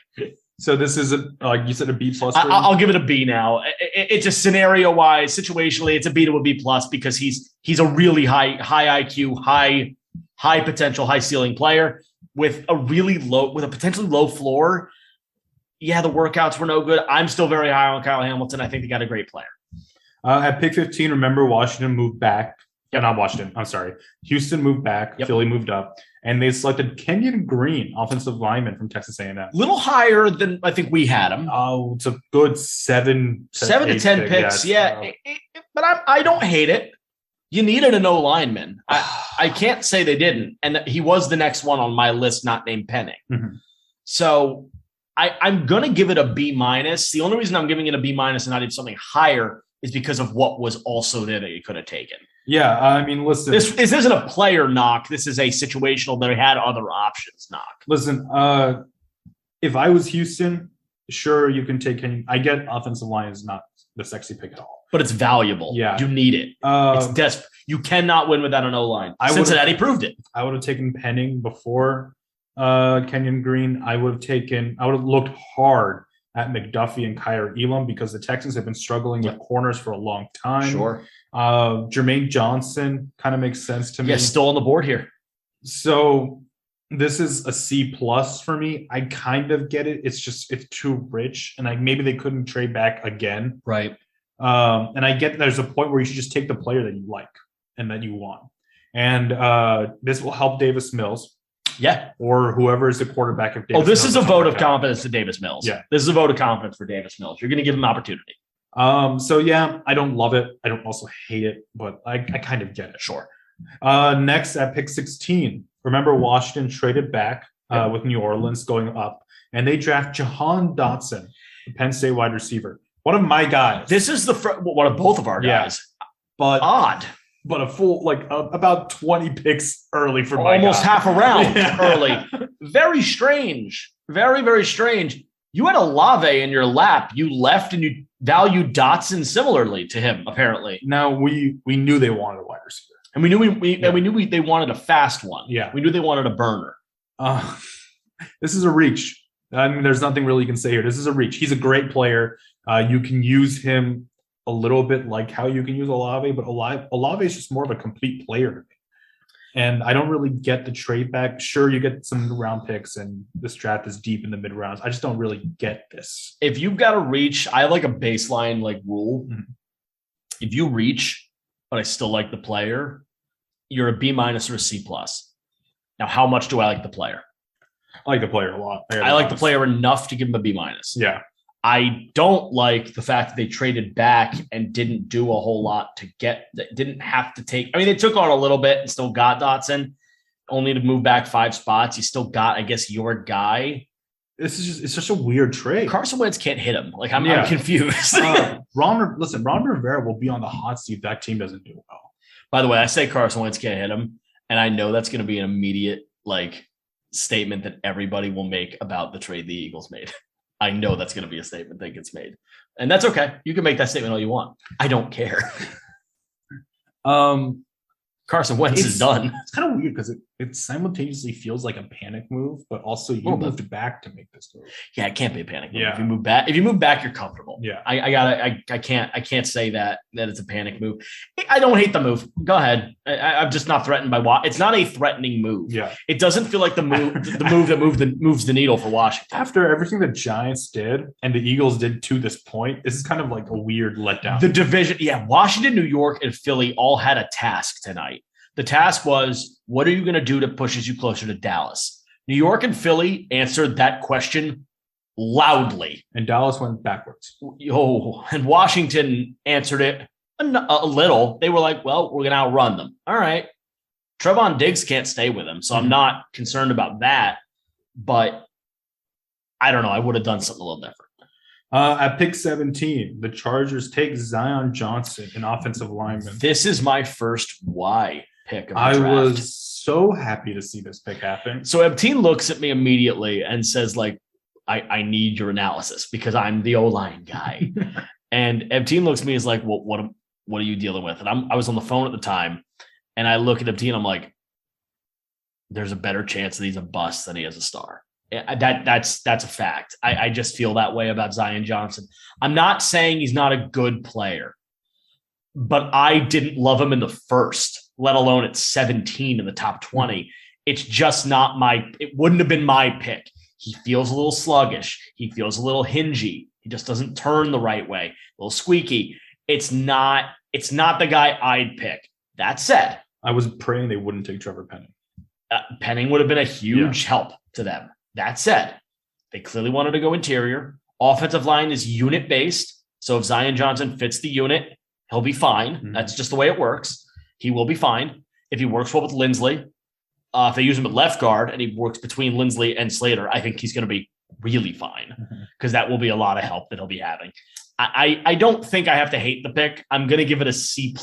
So this is like you said, a B+. I'll give it a B now. It's a scenario wise, situationally, it's a B to a B+ because he's a really high IQ, high potential, high ceiling player with a potentially low floor. Yeah, the workouts were no good. I'm still very high on Kyle Hamilton. I think they got a great player. At pick 15, remember Washington moved back Yeah, not Washington. I'm sorry. Houston moved back. Yep. Philly moved up. And they selected Kenyon Green, offensive lineman from Texas A&M. Little higher than I think we had him. Oh, it's a good 7 to 10 picks. Yeah. But I don't hate it. You needed an O lineman. I can't say they didn't. And he was the next one on my list, not named Penning. Mm-hmm. So I'm going to give it a B minus. The only reason I'm giving it a B minus and not even something higher is because of what was also there that you could have taken. Yeah, I mean, listen. This isn't a player knock. This is a situational that had other options knock. Listen, if I was Houston, sure, you can take Kenyon. I get offensive line is not the sexy pick at all. But it's valuable. Yeah. You need it. It's desperate. You cannot win without an O-line. Cincinnati proved it. I would have taken Penning before Kenyon Green. I would have looked hard at McDuffie and Kyrie Elam because the Texans have been struggling with corners for a long time. Sure. Jermaine Johnson kind of makes sense to me. Yeah, still on the board here. So this is a C plus for me. I kind of get it. It's too rich, and maybe they couldn't trade back again. Right. And I get there's a point where you should just take the player that you like and that you want. And this will help Davis Mills. Yeah. Or whoever is the quarterback of Davis this Mills is a vote of confidence to Davis Mills. Yeah. This is a vote of confidence for Davis Mills. You're going to give him an opportunity. So yeah, I don't love it. I don't also hate it, but I kind of get it. Sure. Next at pick 16, remember Washington traded back with New Orleans going up, and they draft Jahan Dotson, the Penn State wide receiver. One of my guys. This is one of both of our guys. But odd. But a full, about 20 picks early for my almost guy. half a round early. Very strange. Very, very strange. You had Alave in your lap. You left and you valued Dotson similarly to him, apparently. Now, we knew they wanted a wide receiver. And we knew they wanted a fast one. Yeah. We knew they wanted a burner. This is a reach. I mean, there's nothing really you can say here. This is a reach. He's a great player. You can use him a little bit like how you can use Alave, but Alave is just more of a complete player to me. And I don't really get the trade back. Sure, you get some round picks, and this draft is deep in the mid rounds. I just don't really get this. If you've got to reach, I have a baseline rule. Mm-hmm. If you reach, but I still like the player, you're a B minus or a C plus. Now, how much do I like the player? I like the player a lot. I like the player enough to give him a B minus. Yeah. I don't like the fact that they traded back and didn't do a whole lot to get that. Didn't have to take. I mean, they took on a little bit and still got Dotson. Only to move back 5 spots. You still got, I guess, your guy. It's such a weird trade. Carson Wentz can't hit him. I'm confused. Ron Rivera will be on the hot seat if that team doesn't do well. By the way, I say Carson Wentz can't hit him, and I know that's going to be an immediate statement that everybody will make about the trade the Eagles made. I know that's going to be a statement that gets made. And that's okay. You can make that statement all you want. I don't care. Carson Wentz is done. It's kind of weird because it simultaneously feels like a panic move, but also you moved back to make this move. Yeah, it can't be a panic move. Yeah. If you move back, you're comfortable. Yeah. I can't say that it's a panic move. I don't hate the move. Go ahead. I'm just not threatened by it's not a threatening move. Yeah. It doesn't feel like the move that moves the needle for Washington. After everything the Giants did and the Eagles did to this point, this is kind of like a weird letdown. The division, Washington, New York, and Philly all had a task tonight. The task was, what are you going to do that pushes you closer to Dallas? New York and Philly answered that question loudly. And Dallas went backwards. And Washington answered it a little. They were like, well, we're going to outrun them. All right. Trevon Diggs can't stay with him, so I'm not concerned about that. But I don't know. I would have done something a little different. At pick 17, the Chargers take Zion Johnson, an offensive lineman. This is my first Y pick of the draft. I was so happy to see this pick happen. So Ebteen looks at me immediately and says, I need your analysis because I'm the O-line guy. And Ebteen looks at me and is like, well, what are you dealing with? And I was on the phone at the time, and I look at Ebteen, I'm like, there's a better chance that he's a bust than he is a star. That's a fact. I just feel that way about Zion Johnson. I'm not saying he's not a good player, but I didn't love him in the first, let alone at 17 in the top 20. It's just not it wouldn't have been my pick. He feels a little sluggish. He feels a little hingy. He just doesn't turn the right way. A little squeaky. It's not the guy I'd pick. That said, I was praying they wouldn't take Trevor Penning. Penning would have been a huge help to them. That said, they clearly wanted to go interior. Offensive line is unit-based. So if Zion Johnson fits the unit, he'll be fine. Mm-hmm. That's just the way it works. He will be fine. If he works well with Lindsley, if they use him at left guard and he works between Lindsley and Slater, I think he's going to be really fine because that will be a lot of help that he'll be having. I don't think I have to hate the pick. I'm going to give it a C+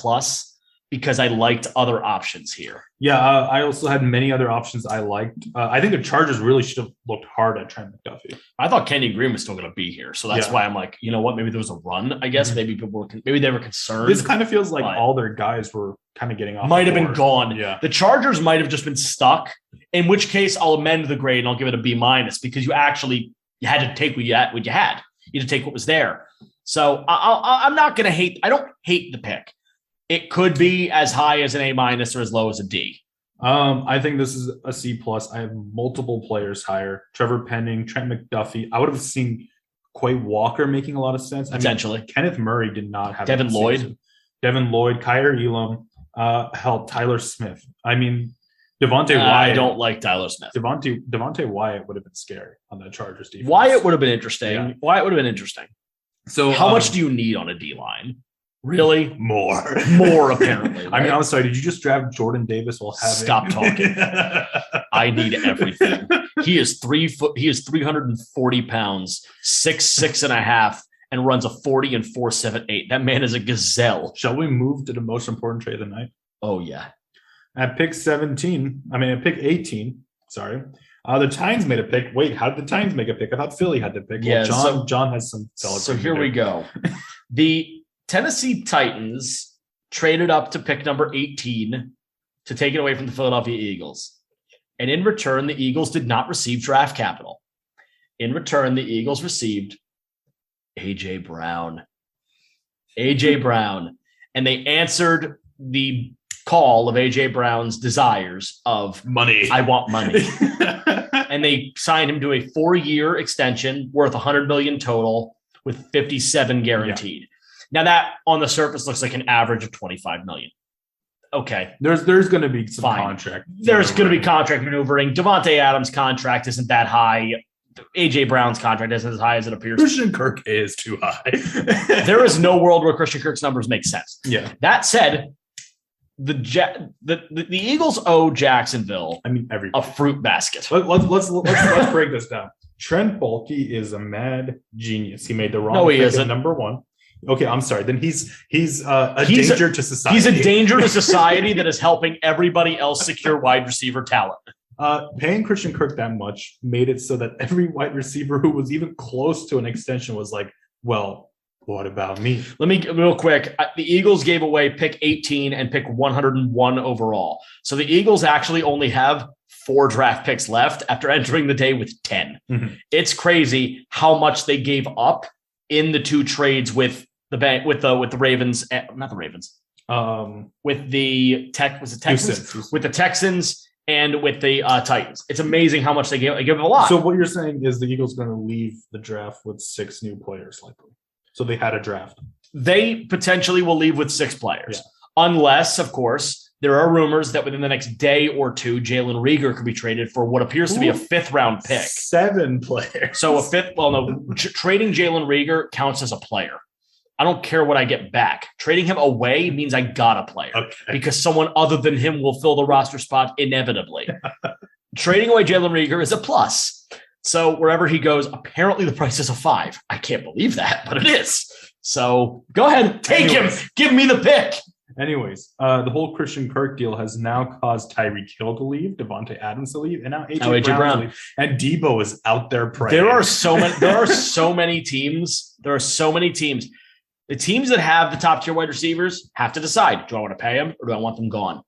because I liked other options here. Yeah, I also had many other options I liked. I think the Chargers really should have looked hard at Trent McDuffie. I thought Kenyon Green was still going to be here, so that's why I'm like, you know what? Maybe there was a run. I guess maybe they were concerned. This kind of feels like all their guys were kind of getting off. Might have been gone. Yeah, the Chargers might have just been stuck. In which case, I'll amend the grade and I'll give it a B- because you had to take what you had. You had to take what was there. So I'm not going to hate. I don't hate the pick. It could be as high as an A- or as low as a D. I think this is a C+. I have multiple players higher. Trevor Penning, Trent McDuffie. I would have seen Quay Walker making a lot of sense. Potentially. Kenneth Murray did not have Devin Lloyd, Kyer Elam, Tyler Smith. I mean, Devontae Wyatt. I don't like Tyler Smith. Devontae Wyatt would have been scary on that Chargers defense. Wyatt would have been interesting. Yeah. Wyatt would have been interesting. So how much do you need on a D line? Really? More, apparently. Right? I mean, I'm sorry. Did you just draft Jordan Davis while having? Stop talking. I need everything. He is 3 foot. He is 340 pounds, 6'6.5", and runs a 40 and 4.78. That man is a gazelle. Shall we move to the most important trade of the night? Oh yeah. At pick 18. Sorry. The Titans made a pick. Wait, how did the Titans make a pick? I thought Philly had the pick. Yeah, well, John has some. So here we go. The Tennessee Titans traded up to pick number 18 to take it away from the Philadelphia Eagles. And in return, the Eagles did not receive draft capital. In return, the Eagles received A.J. Brown. A.J. Brown. And they answered the call of A.J. Brown's desires of money. I want money. And they signed him to a 4-year extension worth $100 million total with 57 guaranteed. Yeah. Now that on the surface looks like an average of $25 million. Okay. There's going to be some contract. There's going to be contract maneuvering. Devontae Adams' contract isn't that high. A.J. Brown's contract isn't as high as it appears. Christian Kirk is too high. There is no world where Christian Kirk's numbers make sense. Yeah. That said, the Eagles owe Jacksonville a fruit basket. Let's break this down. Trent Baalke is a mad genius. He made the wrong pick at number 1. Okay, I'm sorry. Then he's a danger to society. He's a danger to society that is helping everybody else secure wide receiver talent. Paying Christian Kirk that much made it so that every wide receiver who was even close to an extension was like, well, what about me? Let me real quick. The Eagles gave away pick 18 and pick 101 overall. So the Eagles actually only have 4 draft picks left after entering the day with 10. Mm-hmm. It's crazy how much they gave up in the 2 trades with the Ravens, not the Ravens. With the Texans, with the Texans and with the Titans. It's amazing how much they give them a lot. So what you're saying is the Eagles going to leave the draft with 6 new players likely. So they had a draft. They potentially will leave with 6 players. Yeah. Unless, of course, there are rumors that within the next day or 2, Jalen Reagor could be traded for what appears to be a 5th-round pick. 7 players. So trading Jalen Reagor counts as a player. I don't care what I get back. Trading him away means I got a player because someone other than him will fill the roster spot inevitably. Trading away Jalen Reagor is a plus. So wherever he goes, apparently the price is a 5. I can't believe that, but it is. So go ahead, take him. Give me the pick. Anyways, the whole Christian Kirk deal has now caused Tyreek Hill to leave, Devontae Adams to leave, and now A.J. Brown to leave. And Debo is out there praying. There are so many teams. The teams that have the top tier wide receivers have to decide, do I want to pay them or do I want them gone?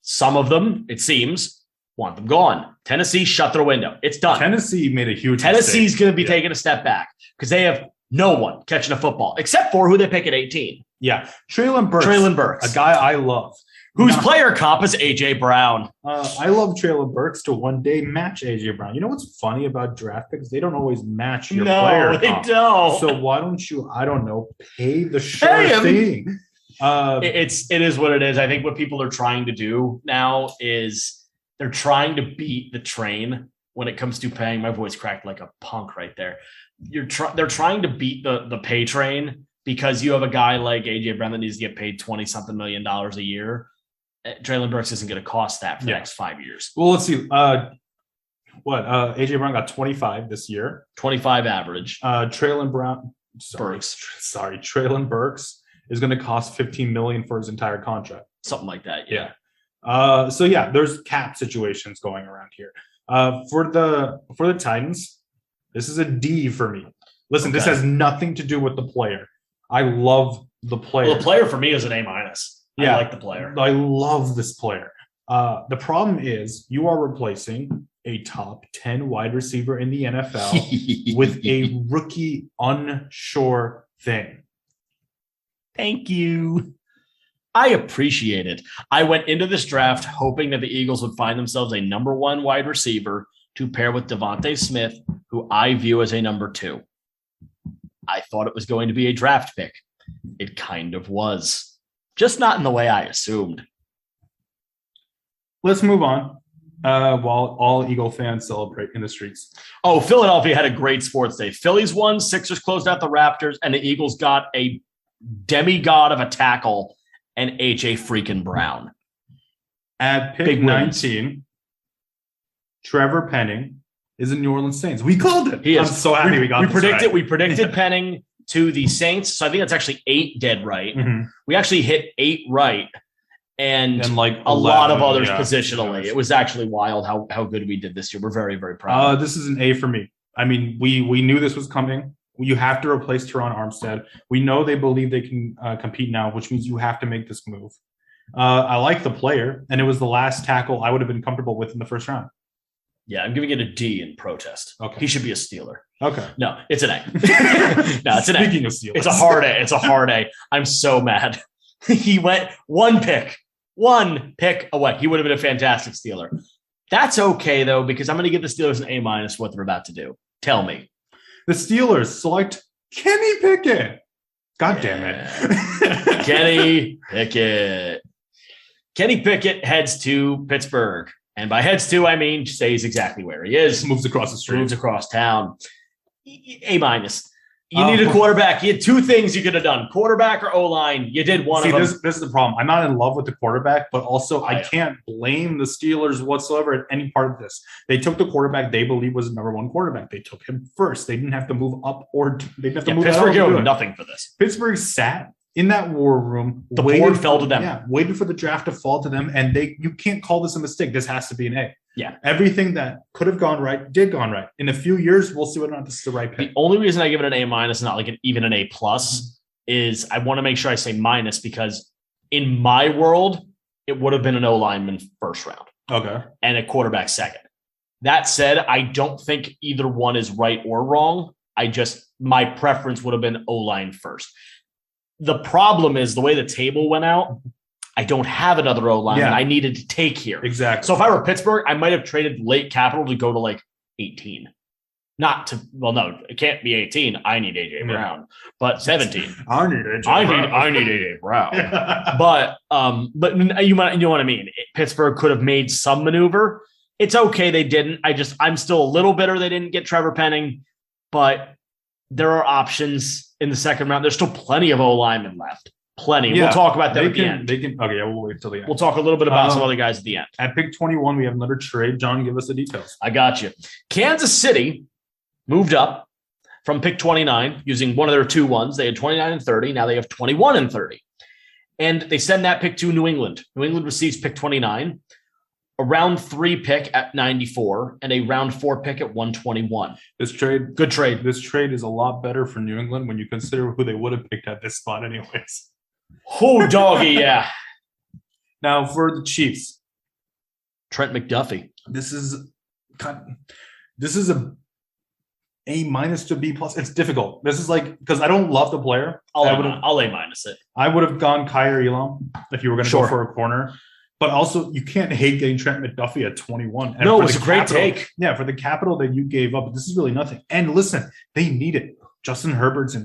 Some of them, it seems, want them gone. Tennessee shut their window. It's done. Tennessee made a huge Tennessee's going to be taking a step back because they have no one catching a football except for who they pick at 18. Yeah. Treylon Burks. A guy I love. Whose player comp is A.J. Brown. I love Treylon Burks to one day match A.J. Brown. You know what's funny about draft picks? They don't always match your player comp. No, they don't. So why don't you, I don't know, pay the sure thing? It is what it is. I think what people are trying to do now is they're trying to beat the train when it comes to paying. My voice cracked like a punk right there. They're trying to beat the pay train because you have a guy like AJ Brown that needs to get paid $20-something million a year. Traylon Burks isn't going to cost that for the next 5 years. Well, let's see. AJ Brown got 25 this year. 25 average. Traylon Burks is going to cost $15 million for his entire contract. Something like that. Yeah. There's cap situations going around here. For the Titans, this is a D for me. Listen, This has nothing to do with the player. I love the player. Well, the player for me is an A-. I like the player. I love this player. The problem is you are replacing a top 10 wide receiver in the NFL with a rookie unsure thing. Thank you. I appreciate it. I went into this draft hoping that the Eagles would find themselves a number 1 wide receiver to pair with Devontae Smith, who I view as a number 2. I thought it was going to be a draft pick. It kind of was. Just not in the way I assumed. Let's move on while all Eagle fans celebrate in the streets. Oh, Philadelphia had a great sports day. Phillies won, Sixers closed out the Raptors, and the Eagles got a demigod of a tackle and A.J. freaking Brown. At pick 19, Trevor Penning is a New Orleans Saints. We called it. He is. I'm so happy we got this right. We predicted Penning to the Saints. So I think that's actually 8 dead right. Mm-hmm. We actually hit 8 right. And like a lot of others positionally. It was actually wild how good we did this year. We're very, very proud. This is an A for me. I mean, we knew this was coming. You have to replace Teron Armstead. We know they believe they can compete now, which means you have to make this move. I like the player, and it was the last tackle I would have been comfortable with in the first round. Yeah, I'm giving it a D in protest. Okay. He should be a Steeler. Okay. No, it's an A. No, it's an Speaking A. of Steelers. It's a hard A. It's a hard A. I'm so mad. He went one pick away. He would have been a fantastic Steeler. That's okay, though, because I'm going to give the Steelers an A- what they're about to do. Tell me. The Steelers select Kenny Pickett. God damn it. Kenny Pickett. Kenny Pickett heads to Pittsburgh. And by heads to, I mean stays exactly where he is. Moves across the street. Moves across town. A-. You need a quarterback. You had 2 things you could have done. Quarterback or O-line. You did one of them. This is the problem. I'm not in love with the quarterback, but also I can't blame the Steelers whatsoever at any part of this. They took the quarterback they believe was the number 1 quarterback. They took him first. They didn't have to move up or they didn't have to move Pittsburgh gave nothing for this. Pittsburgh sat in that war room. The board fell to them. Yeah, waited for the draft to fall to them, and you can't call this a mistake. This has to be an A. Yeah. Everything that could have gone right did gone right. In a few years, we'll see whether or not this is the right pick. The only reason I give it an A-, not like even an A+, is I want to make sure I say minus because in my world, it would have been an O-lineman first round. Okay. And a quarterback second. That said, I don't think either one is right or wrong. My preference would have been O-line first. The problem is the way the table went out, I don't have another O-line I needed to take here. Exactly. So if I were Pittsburgh, I might have traded late capital to go to like 18. No, it can't be 18. I need AJ Brown. But 17. I need AJ Brown. But you know what I mean. Pittsburgh could have made some maneuver. It's okay they didn't. I'm still a little bitter they didn't get Trevor Penning, but there are options in the second round. There's still plenty of O-linemen left. Plenty. Yeah, we'll talk about them at the end. We'll wait till the end. We'll talk a little bit about some other guys at the end. At pick 21, we have another trade. John, give us the details. I got you. Kansas City moved up from pick 29 using one of their 2 ones. They had 29 and 30. Now they have 21 and 30. And they send that pick to New England. New England receives pick 29, a round 3 pick at 94, and a round 4 pick at 121. Good trade. This trade is a lot better for New England when you consider who they would have picked at this spot anyways. Oh, doggy, yeah. Now for the Chiefs, Trent McDuffie. This is a A- to B+. It's difficult. This is like because I don't love the player. I'll A- it. I would have gone Kyer Elam if you were going to go for a corner. But also, you can't hate getting Trent McDuffie at 21. And no, it's a great take. Yeah, for the capital that you gave up, this is really nothing. And listen, they need it. Justin Herbert's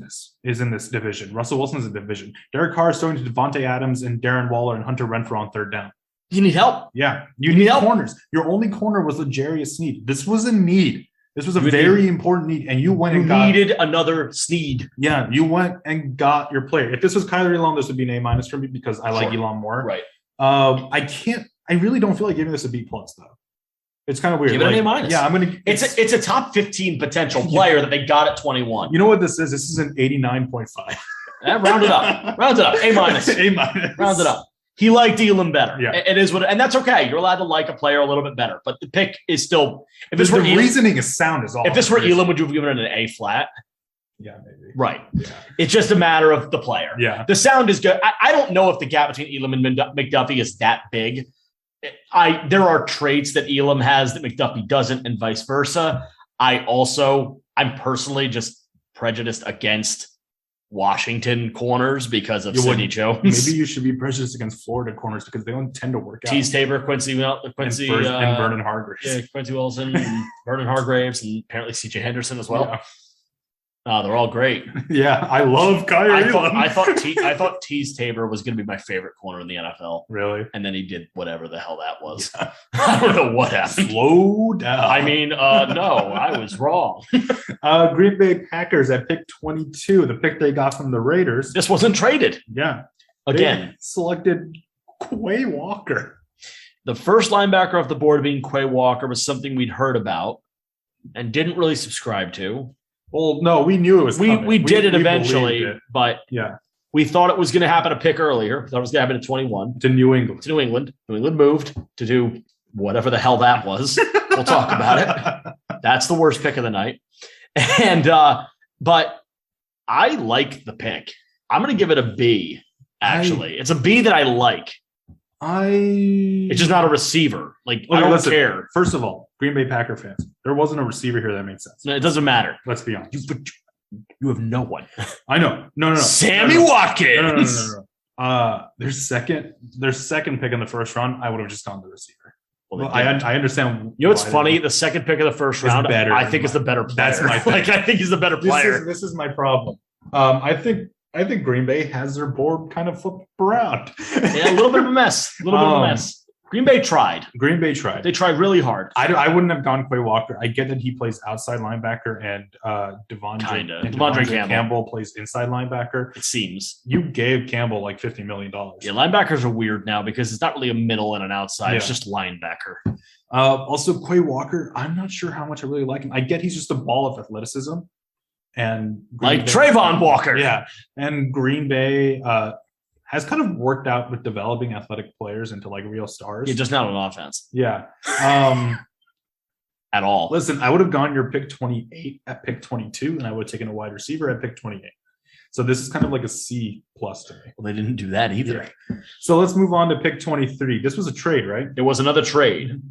is in this division. Russell Wilson's in the division. Derek Carr is throwing to Devontae Adams and Darren Waller and Hunter Renfrow on third down. You need help. Yeah, you need corners. Your only corner was L'Jarius Sneed. This was a need. This was a very important need, and you needed another Sneed. Yeah, you went and got your player. If this was Kyler Elam, this would be an A- for me because I like Elam more. Right. I really don't feel like giving this a B+ though. It's kind of weird. Give it an A-. Yeah, I'm gonna. It's a top 15 potential player that they got at 21. You know what this is? This is an 89.5. Round it up. Round it up. A-. A-. Round it up. He liked Elam better. Yeah. It is what, and that's okay. You're allowed to like a player a little bit better, but the pick is still. If this were Elam, reasoning is sound as all. If this were Elam, would you have given it an A flat? Yeah, maybe. Right. Yeah. It's just a matter of the player. Yeah. The sound is good. I don't know if the gap between Elam and McDuffie is that big. There are traits that Elam has that McDuffie doesn't, and vice versa. I'm personally just prejudiced against Washington corners because of Sidney Jones. Maybe you should be prejudiced against Florida corners because they don't tend to work out. Tease Tabor, Quincy, and Vernon Hargraves. Yeah, Quincy Wilson, and Vernon Hargraves, and apparently CJ Henderson as well. Yeah. They're all great. Yeah, I love Kyrie. I thought Tease Tabor was going to be my favorite corner in the NFL. Really? And then he did whatever the hell that was. Yeah. I don't know what happened. Slow down. I mean, no, I was wrong. Green Bay Packers at pick 22, the pick they got from the Raiders. This wasn't traded. Yeah. Again. They selected Quay Walker. The first linebacker off the board being Quay Walker was something we'd heard about and didn't really subscribe to. Well, no, we knew it was coming. We did it eventually, but yeah, we thought it was going to happen a pick earlier. Thought it was going to happen at 21. To New England. New England moved to do whatever the hell that was. We'll talk about it. That's the worst pick of the night. And but I like the pick. I'm going to give it a B, actually. It's a B that I like. It's just not a receiver. Like, I don't care. First of all, Green Bay Packer fans, there wasn't a receiver here that made sense. No, it doesn't matter. Let's be honest. You have no one. I know. No. Sammy Watkins. No. Their second pick in the first round, I would have just gone the receiver. Well, I understand. You know what's funny? The second pick of the first round, I think is the better player. That's my thing. I think he's the better player. This is my problem. I think Green Bay has their board kind of flipped around. Yeah, a little bit of a mess. Green Bay tried. They tried really hard. I wouldn't have gone Quay Walker. I get that he plays outside linebacker and Devondre Campbell plays inside linebacker. It seems. You gave Campbell like $50 million. Yeah, linebackers are weird now because it's not really a middle and an outside. Yeah. It's just linebacker. Also, Quay Walker, I'm not sure how much I really like him. I get he's just a ball of athleticism. And Trayvon Walker. Yeah. And Green Bay has kind of worked out with developing athletic players into like real stars. Yeah, just not on offense. Yeah. At all. Listen, I would have gone your pick 28 at pick 22, and I would have taken a wide receiver at pick 28. So this is kind of like a C+ to me. Well, they didn't do that either. Yeah. So let's move on to pick 23. This was a trade, right? It was another trade.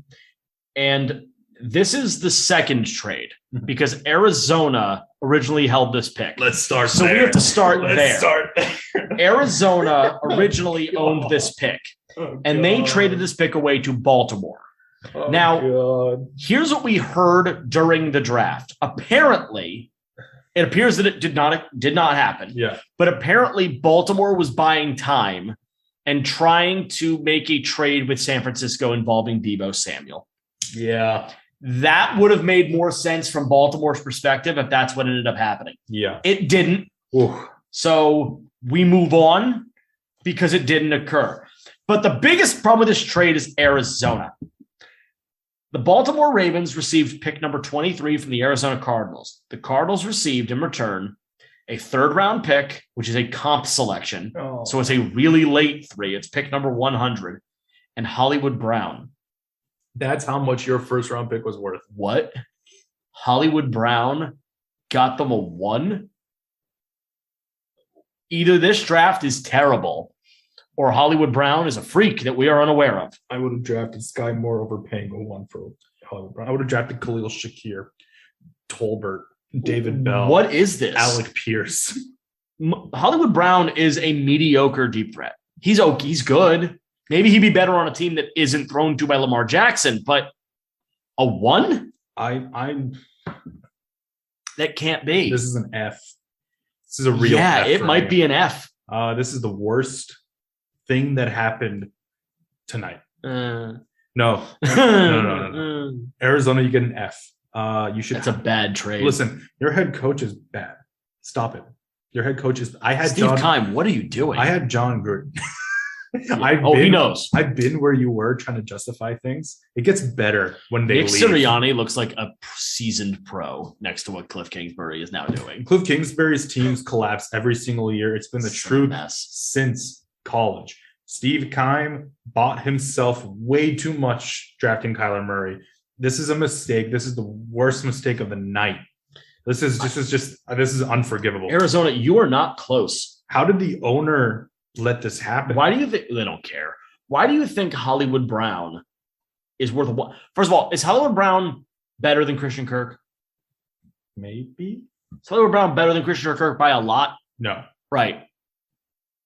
And this is the second trade because Arizona originally held this pick. Let's start so there. We have to start there. Let's start there. Arizona originally owned this pick, and they traded this pick away to Baltimore. Here's what we heard during the draft. Apparently, it appears that it did not happen. Yeah. But apparently, Baltimore was buying time and trying to make a trade with San Francisco involving Deebo Samuel. Yeah. That would have made more sense from Baltimore's perspective if that's what ended up happening. Yeah. It didn't. Oof. So we move on because it didn't occur. But the biggest problem with this trade is Arizona. The Baltimore Ravens received pick number 23 from the Arizona Cardinals. The Cardinals received in return a third-round pick, which is a comp selection. Oh. So it's a really late 3. It's pick number 100, and Hollywood Brown. That's how much your first-round pick was worth. What? Hollywood Brown got them a 1? Either this draft is terrible or Hollywood Brown is a freak that we are unaware of. I would have drafted Sky Moore over paying a 1 for Hollywood Brown. I would have drafted Khalil Shakir, Tolbert, David Bell. What is this? Alec Pierce. Hollywood Brown is a mediocre deep threat. He's good. Maybe he'd be better on a team that isn't thrown to by Lamar Jackson, but a 1? I That can't be. This is an F. This is a real F. It might be an F. This is the worst thing that happened tonight. No. Arizona, you get an F. You should. That's a bad trade. Listen, your head coach is bad. Stop it. Your head coach is. Steve Keim, what are you doing? I had John Gruden. He knows. I've been where you were trying to justify things. It gets better when they Nick leave. Sirianni looks like a seasoned pro next to what Cliff Kingsbury is now doing. Cliff Kingsbury's teams collapse every single year. It's been the truth since college. Steve Keim bought himself way too much drafting Kyler Murray. This is a mistake. This is the worst mistake of the night. This is unforgivable. Arizona, you are not close. How did the owner let this happen? Why do you think they don't care? Why do you think Hollywood Brown is worth one? First of all, is Hollywood Brown better than Christian Kirk? Maybe. Is Hollywood Brown better than Christian Kirk by a lot? No. Right.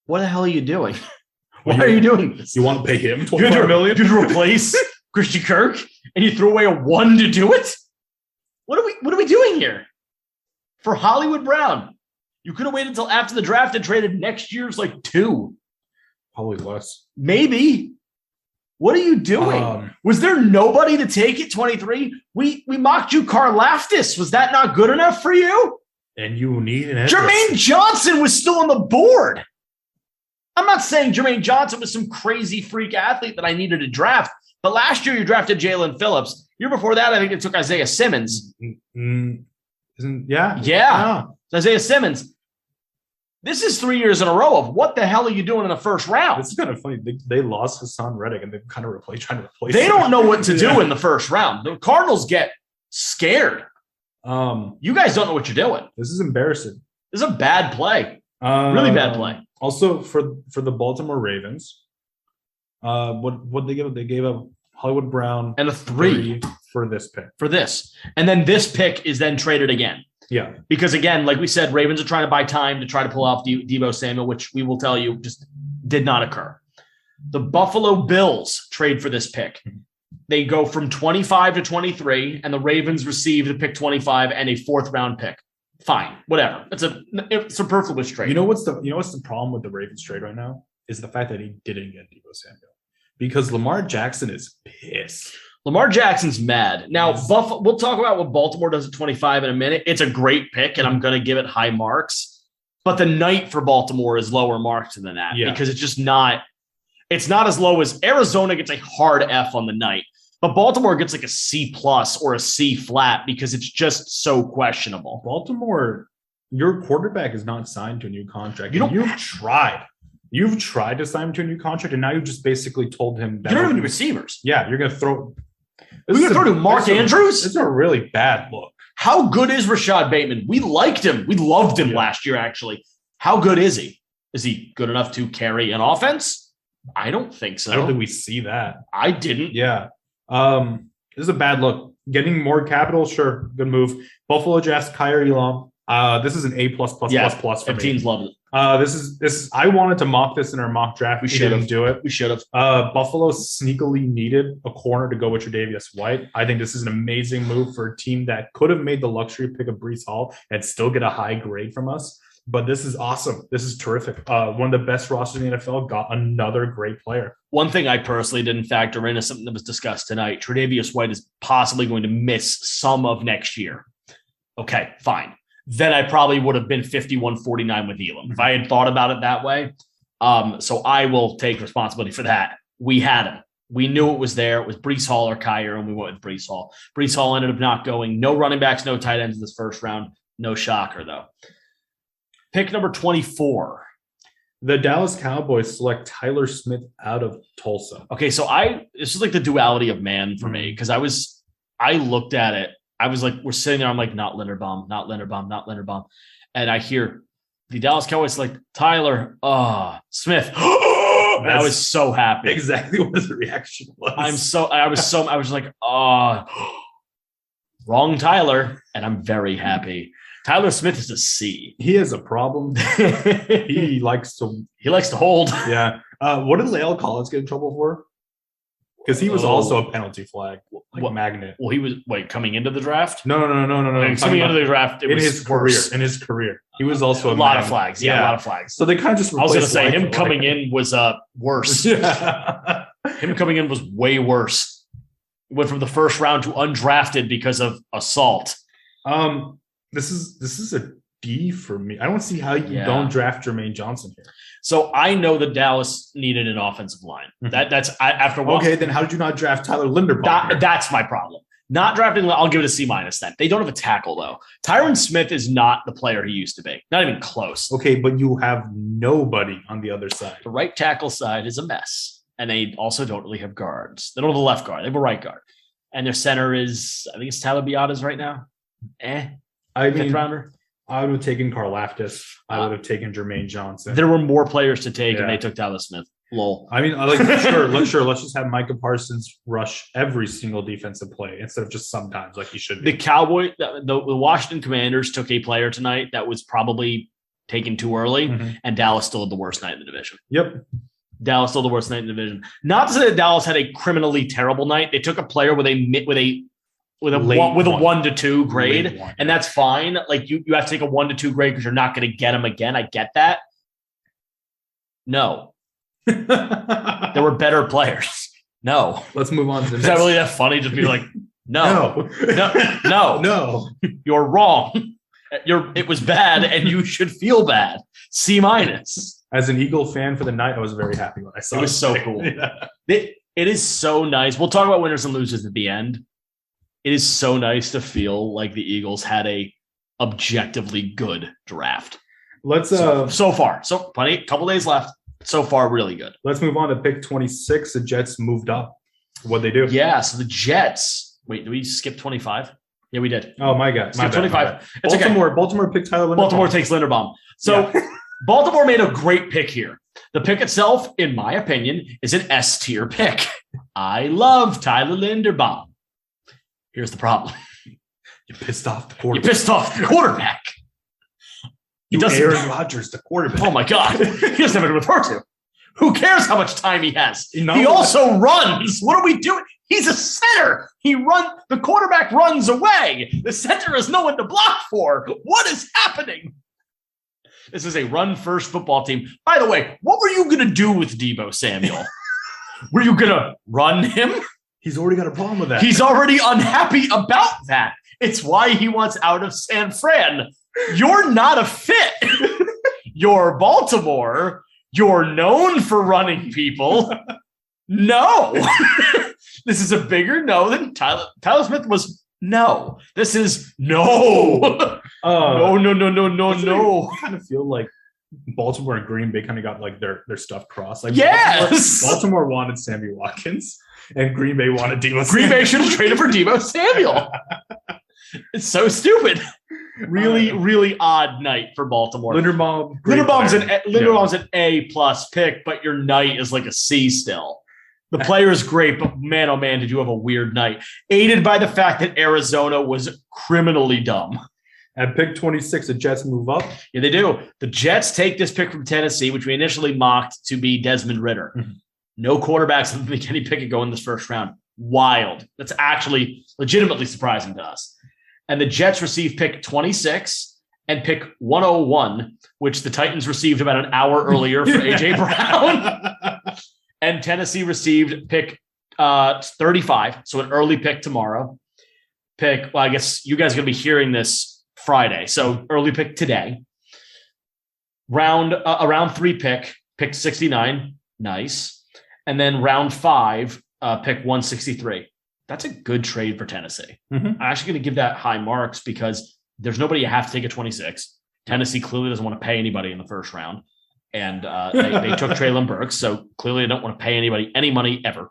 What the hell are you doing? Why are you doing this? You want to pay him $24 million to replace Christian Kirk, and you threw away a 1 to do it? What are we doing here? For Hollywood Brown, you could have waited until after the draft and traded next year's 2. Probably less. Maybe. What are you doing? Was there nobody to take it 23? We mocked you, Karlaftis. Was that not good enough for you? And you need an Jermaine Johnson was still on the board. I'm not saying Jermaine Johnson was some crazy freak athlete that I needed to draft, but last year you drafted Jalen Phillips. Year before that, I think it took Isaiah Simmons. Yeah. Isaiah Simmons. This is 3 years in a row of what the hell are you doing in the first round? It's kind of funny. They lost Hassan Reddick and they've kind of trying to replace They him. don't know what to do in the first round. The Cardinals get scared. You guys don't know what you're doing. This is embarrassing. This is a bad play. Really bad play. Also, for the Baltimore Ravens, what they give up? They gave up Hollywood Brown and a 3 for this pick. For this. And then this pick is then traded again. Yeah. Because again, like we said, Ravens are trying to buy time to try to pull off Deebo Samuel, which we will tell you just did not occur. The Buffalo Bills trade for this pick. They go from 25 to 23, and the Ravens receive the pick 25 and a 4th round pick. Fine, whatever. It's a superfluous trade. You know what's the problem with the Ravens trade right now is the fact that he didn't get Deebo Samuel because Lamar Jackson is pissed. Lamar Jackson's mad. Now, we'll talk about what Baltimore does at 25 in a minute. It's a great pick, and I'm going to give it high marks. But the night for Baltimore is lower marks than that because it's just not – it's not as low as Arizona gets a hard F on the night. But Baltimore gets a C+ or a C flat because it's just so questionable. Baltimore, your quarterback is not signed to a new contract. You've tried. You've tried to sign him to a new contract, and now you just basically told him that you don't have any receivers. Yeah, you're going to throw – We're going to throw to Mark Andrews? It's a really bad look. How good is Rashad Bateman? We liked him. We loved him last year, actually. How good is he? Is he good enough to carry an offense? I don't think so. I don't think we see that. I didn't. Yeah. This is a bad look. Getting more capital, sure, good move. Buffalo drafts Kyrie Elam. This is an A++++ for me. Teams love it. This is. I wanted to mock this in our mock draft. We didn't do it. We should have. Buffalo sneakily needed a corner to go with Tre'Davious White. I think this is an amazing move for a team that could have made the luxury pick of Breece Hall and still get a high grade from us. But this is awesome. This is terrific. One of the best rosters in the NFL got another great player. One thing I personally didn't factor in is something that was discussed tonight. Tre'Davious White is possibly going to miss some of next year. Okay, fine. Then I probably would have been 51-49 with Elam if I had thought about it that way. So I will take responsibility for that. We had him. We knew it was there. It was Breece Hall or Kyer, and we went with Breece Hall. Breece Hall ended up not going. No running backs, no tight ends in this first round. No shocker, though. Pick number 24. The Dallas Cowboys select Tyler Smith out of Tulsa. Okay, so this is like the duality of man for me because I looked at it. I was like, we're sitting there. I'm like, not Linderbaum, not Linderbaum, not Linderbaum. And I hear the Dallas Cowboys like Tyler Smith. And I was so happy. Exactly what the reaction was. I was like, wrong Tyler. And I'm very happy. Tyler Smith is a C. He has a problem. He likes to hold. Yeah. What did La'el Collins get in trouble for? Because he was also a penalty flag magnet. Well, he was coming into the draft. No. Coming into the draft, it was in his career, he was also a lot of flags. Yeah, a lot of flags. So they kind of just. I was going to say him coming in was worse. Him coming in was way worse. Went from the first round to undrafted because of assault. This is a D for me. I don't see how you don't draft Jermaine Johnson here. So I know that Dallas needed an offensive line. After okay. Then how did you not draft Tyler Linderbaum? That's my problem. Not drafting. I'll give it a C- then. They don't have a tackle though. Tyron Smith is not the player he used to be. Not even close. Okay, but you have nobody on the other side. The right tackle side is a mess, and they also don't really have guards. They don't have a left guard. They have a right guard, and their center is I think it's Tyler Biadasz right now. Fifth rounder. I would have taken Karlaftis. I would have taken Jermaine Johnson. There were more players to take, and they took Tyler Smith. Lol. I mean, let's just have Micah Parsons rush every single defensive play instead of just sometimes like he should be. The Washington Commanders took a player tonight that was probably taken too early, and Dallas still had the worst night in the division. Yep. Dallas still the worst night in the division. Not to say that Dallas had a criminally terrible night. They took a player with a 1 to 2 grade, and that's fine. Like you have to take a 1 to 2 grade because you're not going to get him again. I get that. No, there were better players. No, let's move on to the next. Is that really that funny? Just be like, no, you're wrong. It was bad, and you should feel bad. C-. As an Eagle fan for the night, I was very happy when I saw it. It was so cool. It is so nice. We'll talk about winners and losers at the end. It is so nice to feel like the Eagles had a objectively good draft. Let's so far. So plenty, couple days left. So far, really good. Let's move on to pick 26. The Jets moved up. What'd they do? Yeah, so the Jets. Wait, did we skip 25? Yeah, we did. Oh my God. Skip 25. It's Baltimore picked Tyler Linderbaum. Baltimore takes Linderbaum. So Baltimore made a great pick here. The pick itself, in my opinion, is an S tier pick. I love Tyler Linderbaum. Here's the problem. You pissed off the quarterback. He doesn't. Aaron Rodgers, the quarterback. Oh my God. He doesn't have anyone to throw to. Who cares how much time he has? He also runs. What are we doing? He's a center. The quarterback runs away. The center has no one to block for. What is happening? This is a run-first football team. By the way, what were you going to do with Deebo Samuel? Were you going to run him? He's already got a problem with that. He's already unhappy about that. It's why he wants out of San Fran. You're not a fit. You're Baltimore. You're known for running people. No. This is a bigger no than Tyler Smith was. No. This is no. No. I kind of feel like Baltimore and Green Bay kind of got like their stuff crossed. Like yes. Baltimore wanted Sammy Watkins and Green Bay wanted Deebo Samuel. Green Bay should have traded for Deebo Samuel. It's so stupid. Really odd night for Baltimore. Linderbaum's an A+ pick, but your night is like a C still. The player is great, but man, oh man, did you have a weird night. Aided by the fact that Arizona was criminally dumb. At pick 26, the Jets move up. Yeah, they do. The Jets take this pick from Tennessee, which we initially mocked to be Desmond Ridder. Mm-hmm. No quarterbacks of Kenny Pickett go in this first round. Wild. That's actually legitimately surprising to us. And the Jets receive pick 26 and pick 101, which the Titans received about an hour earlier for A.J. Brown. And Tennessee received pick 35, so an early pick tomorrow. I guess you guys are going to be hearing this Friday, so early pick today. Round 3 pick 69, nice. And then round 5, pick 163. That's a good trade for Tennessee. Mm-hmm. I'm actually going to give that high marks because there's nobody you have to take at 26. Tennessee clearly doesn't want to pay anybody in the first round. And they took Treylon Burks, so clearly they don't want to pay anybody any money ever.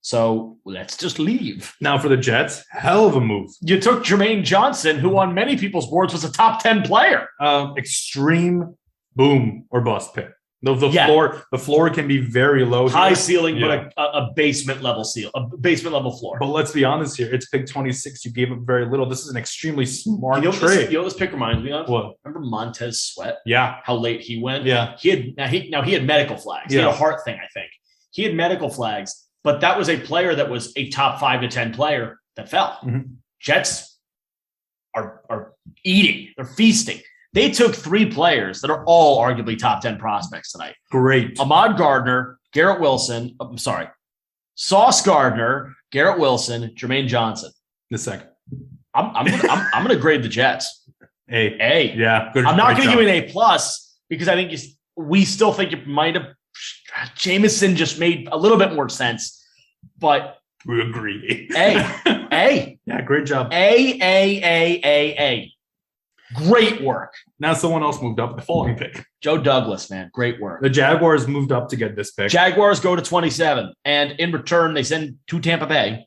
So let's just leave. Now for the Jets, hell of a move. You took Jermaine Johnson, who on many people's boards was a top 10 player. Extreme boom or bust pick. The floor can be very low. High ceiling, but a basement level floor. But let's be honest here. It's pick 26. You gave up very little. This is an extremely smart trade. You know what this pick reminds me of? What? Remember Montez Sweat? Yeah. How late he went? Yeah. He had medical flags. He had a heart thing, I think. He had medical flags. but that was a player that was a top 5 to 10 player that fell. Mm-hmm. Jets are eating. They're feasting. They took 3 players that are all arguably top 10 prospects tonight. Great. Ahmad Gardner, Garrett Wilson. Sauce Gardner, Garrett Wilson, Jermaine Johnson. The second. I'm gonna grade the Jets. A. Yeah. Good. I'm not gonna give it an A+ because I think we still think it might have. Jameson just made a little bit more sense, but we agree. A. Yeah, great job. A. Great work. Now someone else moved up the following pick. Joe Douglas, man, great work. The Jaguars moved up to get this pick. Jaguars go to 27, and in return, they send to Tampa Bay,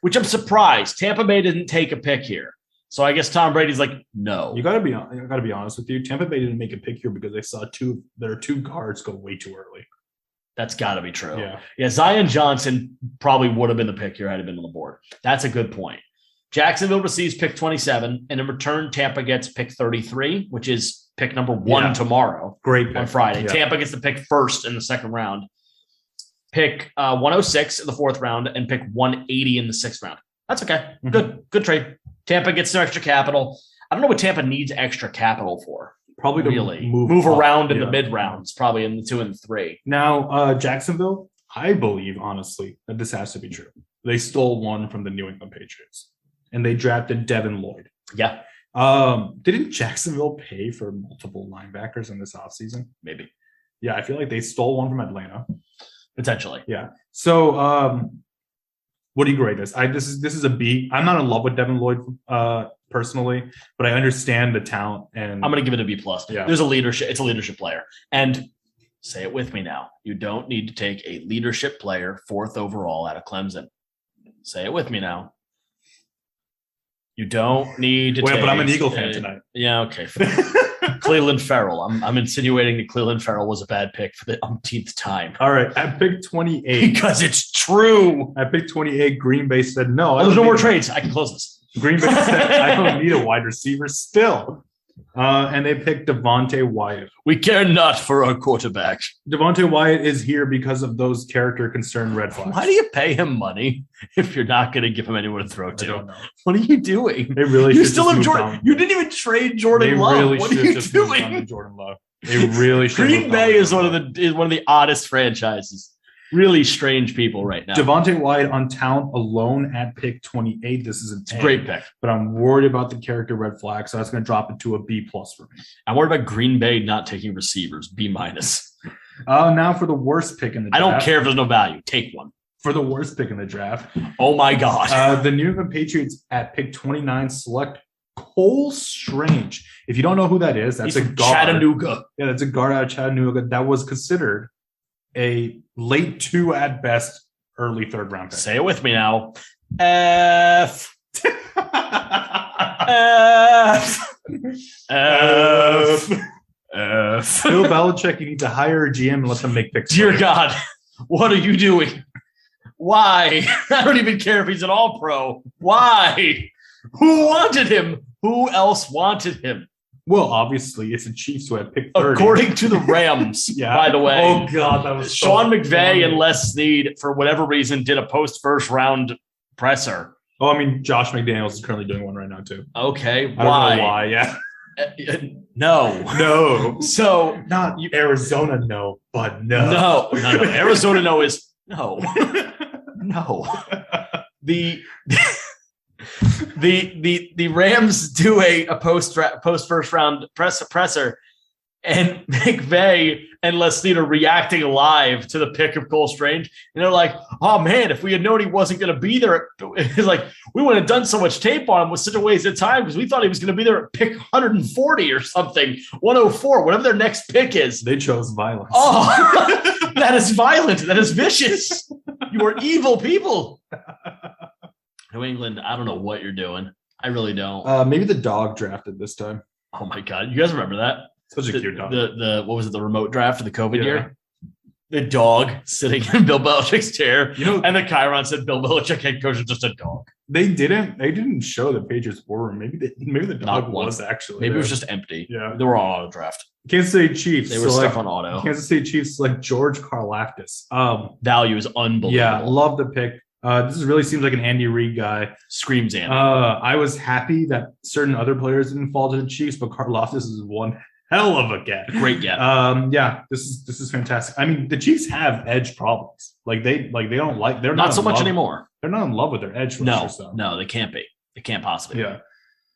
which I'm surprised. Tampa Bay didn't take a pick here. So I guess Tom Brady's like, no. You gotta be honest with you. Tampa Bay didn't make a pick here because they saw their 2 guards go way too early. That's got to be true. Yeah. Zion Johnson probably would have been the pick here had it been on the board. That's a good point. Jacksonville receives pick 27, and in return, Tampa gets pick 33, which is pick number 1 tomorrow. Great pick. On Friday. Yeah. Tampa gets the pick first in the second round. Pick 106 in the 4th round, and pick 180 in the 6th round. That's okay. Mm-hmm. Good trade. Tampa gets some extra capital. I don't know what Tampa needs extra capital for. Probably to really move around in the mid rounds, probably in the 2 and 3. Now, Jacksonville, I believe, honestly, that this has to be true. They stole one from the New England Patriots, and they drafted Devin Lloyd. Yeah. Didn't Jacksonville pay for multiple linebackers in this offseason? Maybe. Yeah, I feel like they stole one from Atlanta. Potentially. Yeah. So, what do you grade this? This is a B. I'm not in love with Devin Lloyd personally, but I understand the talent, and I'm going to give it a B+. Yeah. There's it's a leadership player. And say it with me now. You don't need to take a leadership player 4th overall out of Clemson. Say it with me now. You don't need to take. But I'm an Eagle fan tonight. Yeah, okay. Cleveland Farrell. I'm insinuating that Cleveland Farrell was a bad pick for the umpteenth time. All right, at pick 28. Because it's true. At pick 28, Green Bay said no. There's no more trades. I can close this. Green Bay said I don't need a wide receiver still. And they picked Devontae Wyatt. We care not for our quarterback. Devontae Wyatt is here because of those character concern red flags. Why do you pay him money if you're not going to give him anyone to throw to? I don't know. What are you doing? They really you should still just have move Jordan. down. You didn't even trade Jordan Love. Really what are you doing? Jordan Love. They really should. Green Bay is one of the oddest franchises. Really strange people right now. Devontae Wyatt on talent alone at pick 28. This is a great pick, but I'm worried about the character red flag, so that's going to drop it to a B+ for me. I'm worried about Green Bay not taking receivers. B-. Now for the worst pick in the draft. I don't care if there's no value. Take one. For the worst pick in the draft. Oh my God. The New England Patriots at pick 29 select Cole Strange. If you don't know who that is, that's He's a guard. Chattanooga. Yeah, that's a guard out of Chattanooga that was considered a late 2 at best, early 3rd round pick. Say it with me now. F. Bill Belichick, you need to hire a GM and let them make picks. Dear God, what are you doing? Why? I don't even care if he's an all-pro. Why? Who wanted him? Who else wanted him? Well, obviously, it's the Chiefs who had picked 30. According to the Rams, Yeah. by the way. Oh, God, that was Sean McVay and Les Snead, for whatever reason, did a post-first round presser. Oh, I mean, Josh McDaniels is currently doing one right now, too. Okay, I don't know why, yeah. No. No. So, Not Arizona, no, but no. No. Arizona, no is no. No. The Rams do a post first round presser, and McVay and Les Snead are reacting live to the pick of Cole Strange, and they're like, "Oh man, if we had known he wasn't going to be there, it's like we would have done so much tape on him with such a waste of time because we thought he was going to be there at pick 140 or something, 104, whatever their next pick is." They chose violence. Oh, that is violent. That is vicious. You are evil people. New England, I don't know what you're doing. I really don't. Maybe the dog drafted this time. Oh my God. You guys remember that? Such a cute dog. The what was it, the remote draft for the COVID year? The dog sitting in Bill Belichick's chair. And the Chiron said Bill Belichick head coach is just a dog. They didn't show the Patriots were. Maybe the dog was actually. Maybe it was just empty. Yeah. They were all out of draft. Kansas City Chiefs. They were stuck on auto. Kansas City Chiefs like George Karlaftis. Value is unbelievable. Yeah, love the pick. This really seems like an Andy Reid guy. Screams Andy. I was happy that certain other players didn't fall to the Chiefs, but Karlaftis is one hell of a get. Great get. Yeah, this is fantastic. I mean, the Chiefs have edge problems. Like they don't like. They're not so much anymore. They're not in love with their edge rushers. No, they can't be. They can't possibly. Yeah.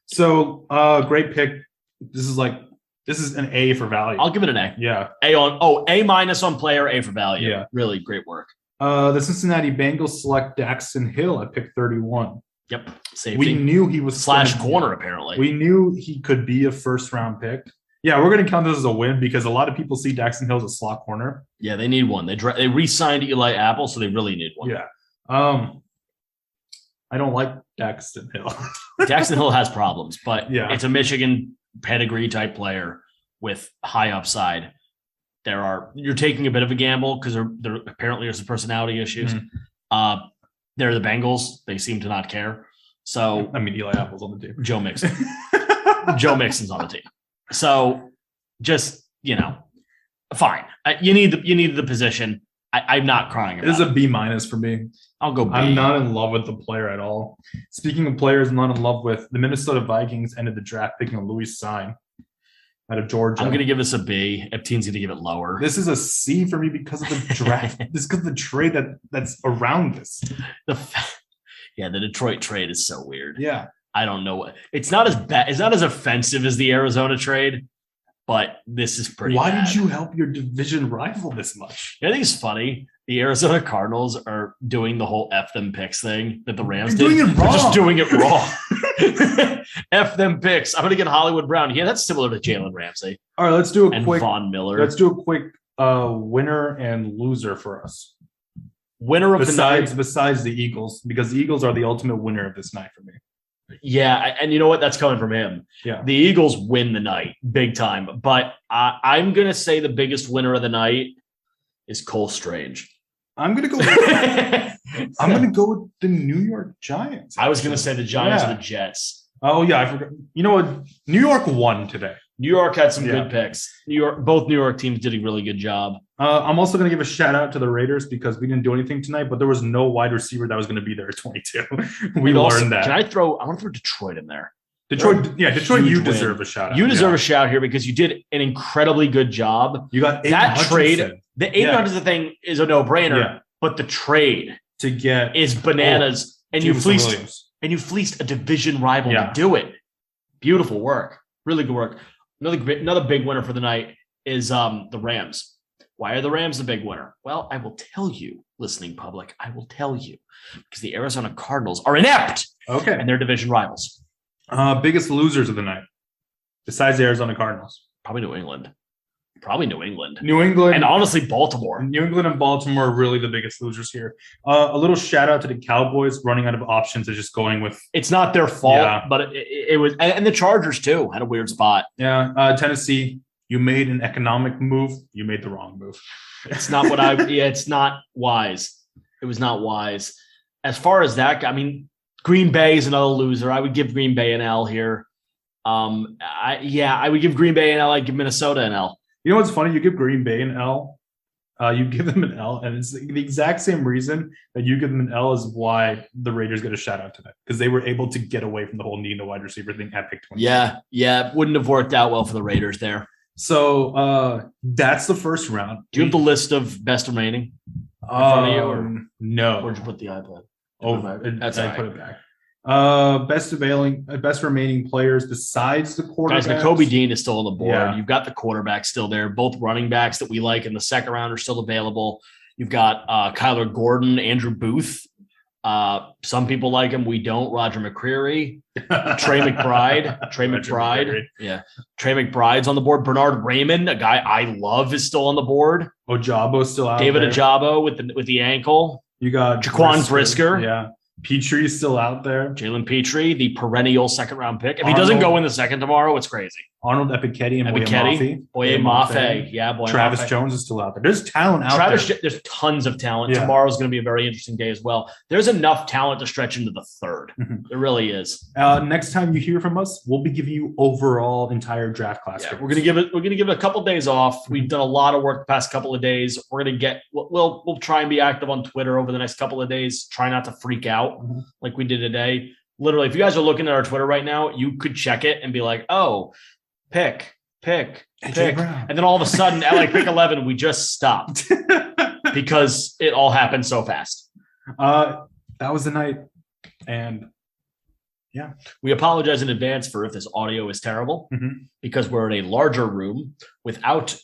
So great pick. This is an A for value. I'll give it an A. Yeah. A minus on player, A for value. Yeah. Really great work. The Cincinnati Bengals select Daxton Hill at pick 31. Yep. Safety. We knew he was / corner, apparently. We knew he could be a first round pick. Yeah, we're going to count this as a win because a lot of people see Daxton Hill as a slot corner. Yeah, they need one. They re-signed Eli Apple, so they really need one. Yeah. I don't like Daxton Hill. Daxton Hill has problems, but yeah, it's a Michigan pedigree type player with high upside. You're taking a bit of a gamble because there apparently there's some personality issues. Mm-hmm. They're the Bengals. They seem to not care. So I mean, Eli Apple's on the team. Joe Mixon. Joe Mixon's on the team. So just, fine. You need the position. I'm not crying about it. It is a B- for me. I'll go B. I'm not in love with the player at all. Speaking of players I'm not in love with, the Minnesota Vikings ended the draft picking Louis Sain out of Georgia. I'm going to give this a B. Epteen's going to give it lower. This is a C for me because of the draft. This is because of the trade that's around this. The Detroit trade is so weird. Yeah. I don't know what it's not as bad. It's not as offensive as the Arizona trade, but this is pretty Why bad. did you help your division rival this much? I think it's funny. The Arizona Cardinals are doing the whole F them picks thing that the Rams You're did. doing it wrong. They're just doing it wrong. F them picks. I'm going to get Hollywood Brown. Yeah, that's similar to Jalen Ramsey. All right, let's do a quick Von Miller. Let's do a quick winner and loser for us. Winner of the night. Besides the Eagles, because the Eagles are the ultimate winner of this night for me. Yeah, and you know what? That's coming from him. Yeah, the Eagles win the night big time, but I'm gonna say the biggest winner of the night is Cole Strange. I'm gonna go. I'm gonna go with the New York Giants. I was gonna say the Giants or the Jets. Oh yeah, I forgot. You know what? New York won today. New York had some good picks. Both New York teams did a really good job. I'm also going to give a shout out to the Raiders because we didn't do anything tonight, but there was no wide receiver that was going to be there at 22. We learned that. I want to throw Detroit in there. Detroit, you deserve a shout out. You deserve a shout here because you did an incredibly good job. You got that trade. The Aiden Hutchinson thing is a no-brainer, but the trade to get is bananas, and you fleeced a division rival to do it. Beautiful work, really good work. Another big winner for the night is the Rams. Why are the Rams the big winner? Well, I will tell you, listening public, I will tell you, because the Arizona Cardinals are inept. Okay. And they're division rivals. Biggest losers of the night, besides the Arizona Cardinals? Probably New England. New England. And honestly, Baltimore. New England and Baltimore are really the biggest losers here. A little shout out to the Cowboys running out of options and just going with. It's not their fault, but it was. And the Chargers, too, had a weird spot. Yeah. Tennessee, you made an economic move. You made the wrong move. It's not what it's not wise. It was not wise. As far as that, I mean, Green Bay is another loser. I would give Green Bay an L here. I would give Green Bay an L. I'd give Minnesota an L. You know what's funny? You give Green Bay an L. You give them an L, and it's the exact same reason that you give them an L is why the Raiders get a shout out today, because they were able to get away from the whole needing the wide receiver thing at pick 20. Yeah, wouldn't have worked out well for the Raiders there. So that's the first round. Do you have the list of best remaining in front of you? Or? No. Where'd you put the iPad? I put it back. Best remaining players besides the quarterbacks. Guys, Nakobe Dean is still on the board. Yeah. You've got the quarterback still there. Both running backs that we like in the second round are still available. You've got Kyler Gordon, Andrew Booth. Some people like him. We don't. Roger McCreary, Trey McBride. Yeah. Trey McBride's on the board. Bernard Raymond, a guy I love, is still on the board. Ojabo's still out David there. Ojabo with the ankle. You got Jaquan Brisker. Yeah. Petrie's still out there. Jalen Petrie, the perennial second round pick. If he doesn't go in the second tomorrow, it's crazy. Arnold Epiketti and Boye Mafe. Yeah, Boye Travis Mafe. Jones is still out there. There's talent out there. There's tons of talent. Yeah. Tomorrow's going to be a very interesting day as well. There's enough talent to stretch into the third. Mhm. There really is. Next time you hear from us, we'll be giving you overall entire draft class. Yeah, we're gonna give it a couple days off. We've done a lot of work the past couple of days. We're gonna get we'll try and be active on Twitter over the next couple of days. Try not to freak out like we did today. Literally, if you guys are looking at our Twitter right now, you could check it and be like, oh, pick. And then all of a sudden at like pick 11, we just stopped because it all happened so fast. That was the night. And yeah, we apologize in advance for if this audio is terrible because we're in a larger room without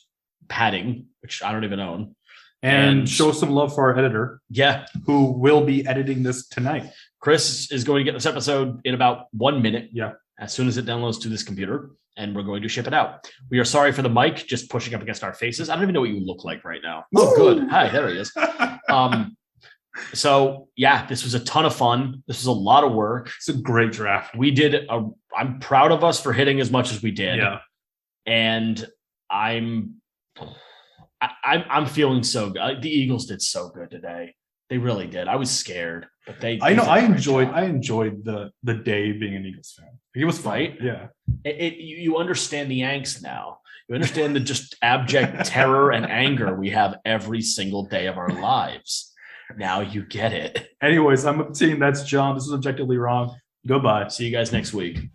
padding, which I don't even own. And show some love for our editor. Yeah. Who will be editing this tonight. Chris is going to get this episode in about 1 minute. Yeah. As soon as it downloads to this computer, and we're going to ship it out. We are sorry for the mic just pushing up against our faces. I don't even know what you look like right now. Oh, good. Hi, there he is. So yeah, this was a ton of fun. This was a lot of work. It's a great draft. I'm proud of us for hitting as much as we did. Yeah. And I'm feeling so good. The Eagles did so good today. They really did. I was scared, but I enjoyed the day being an Eagles fan. It was fun. Right? Yeah. You understand the angst now. You understand the just abject terror and anger we have every single day of our lives. Now you get it. Anyways, I'm Team. That's John. This is Objectively Wrong. Goodbye. See you guys next week.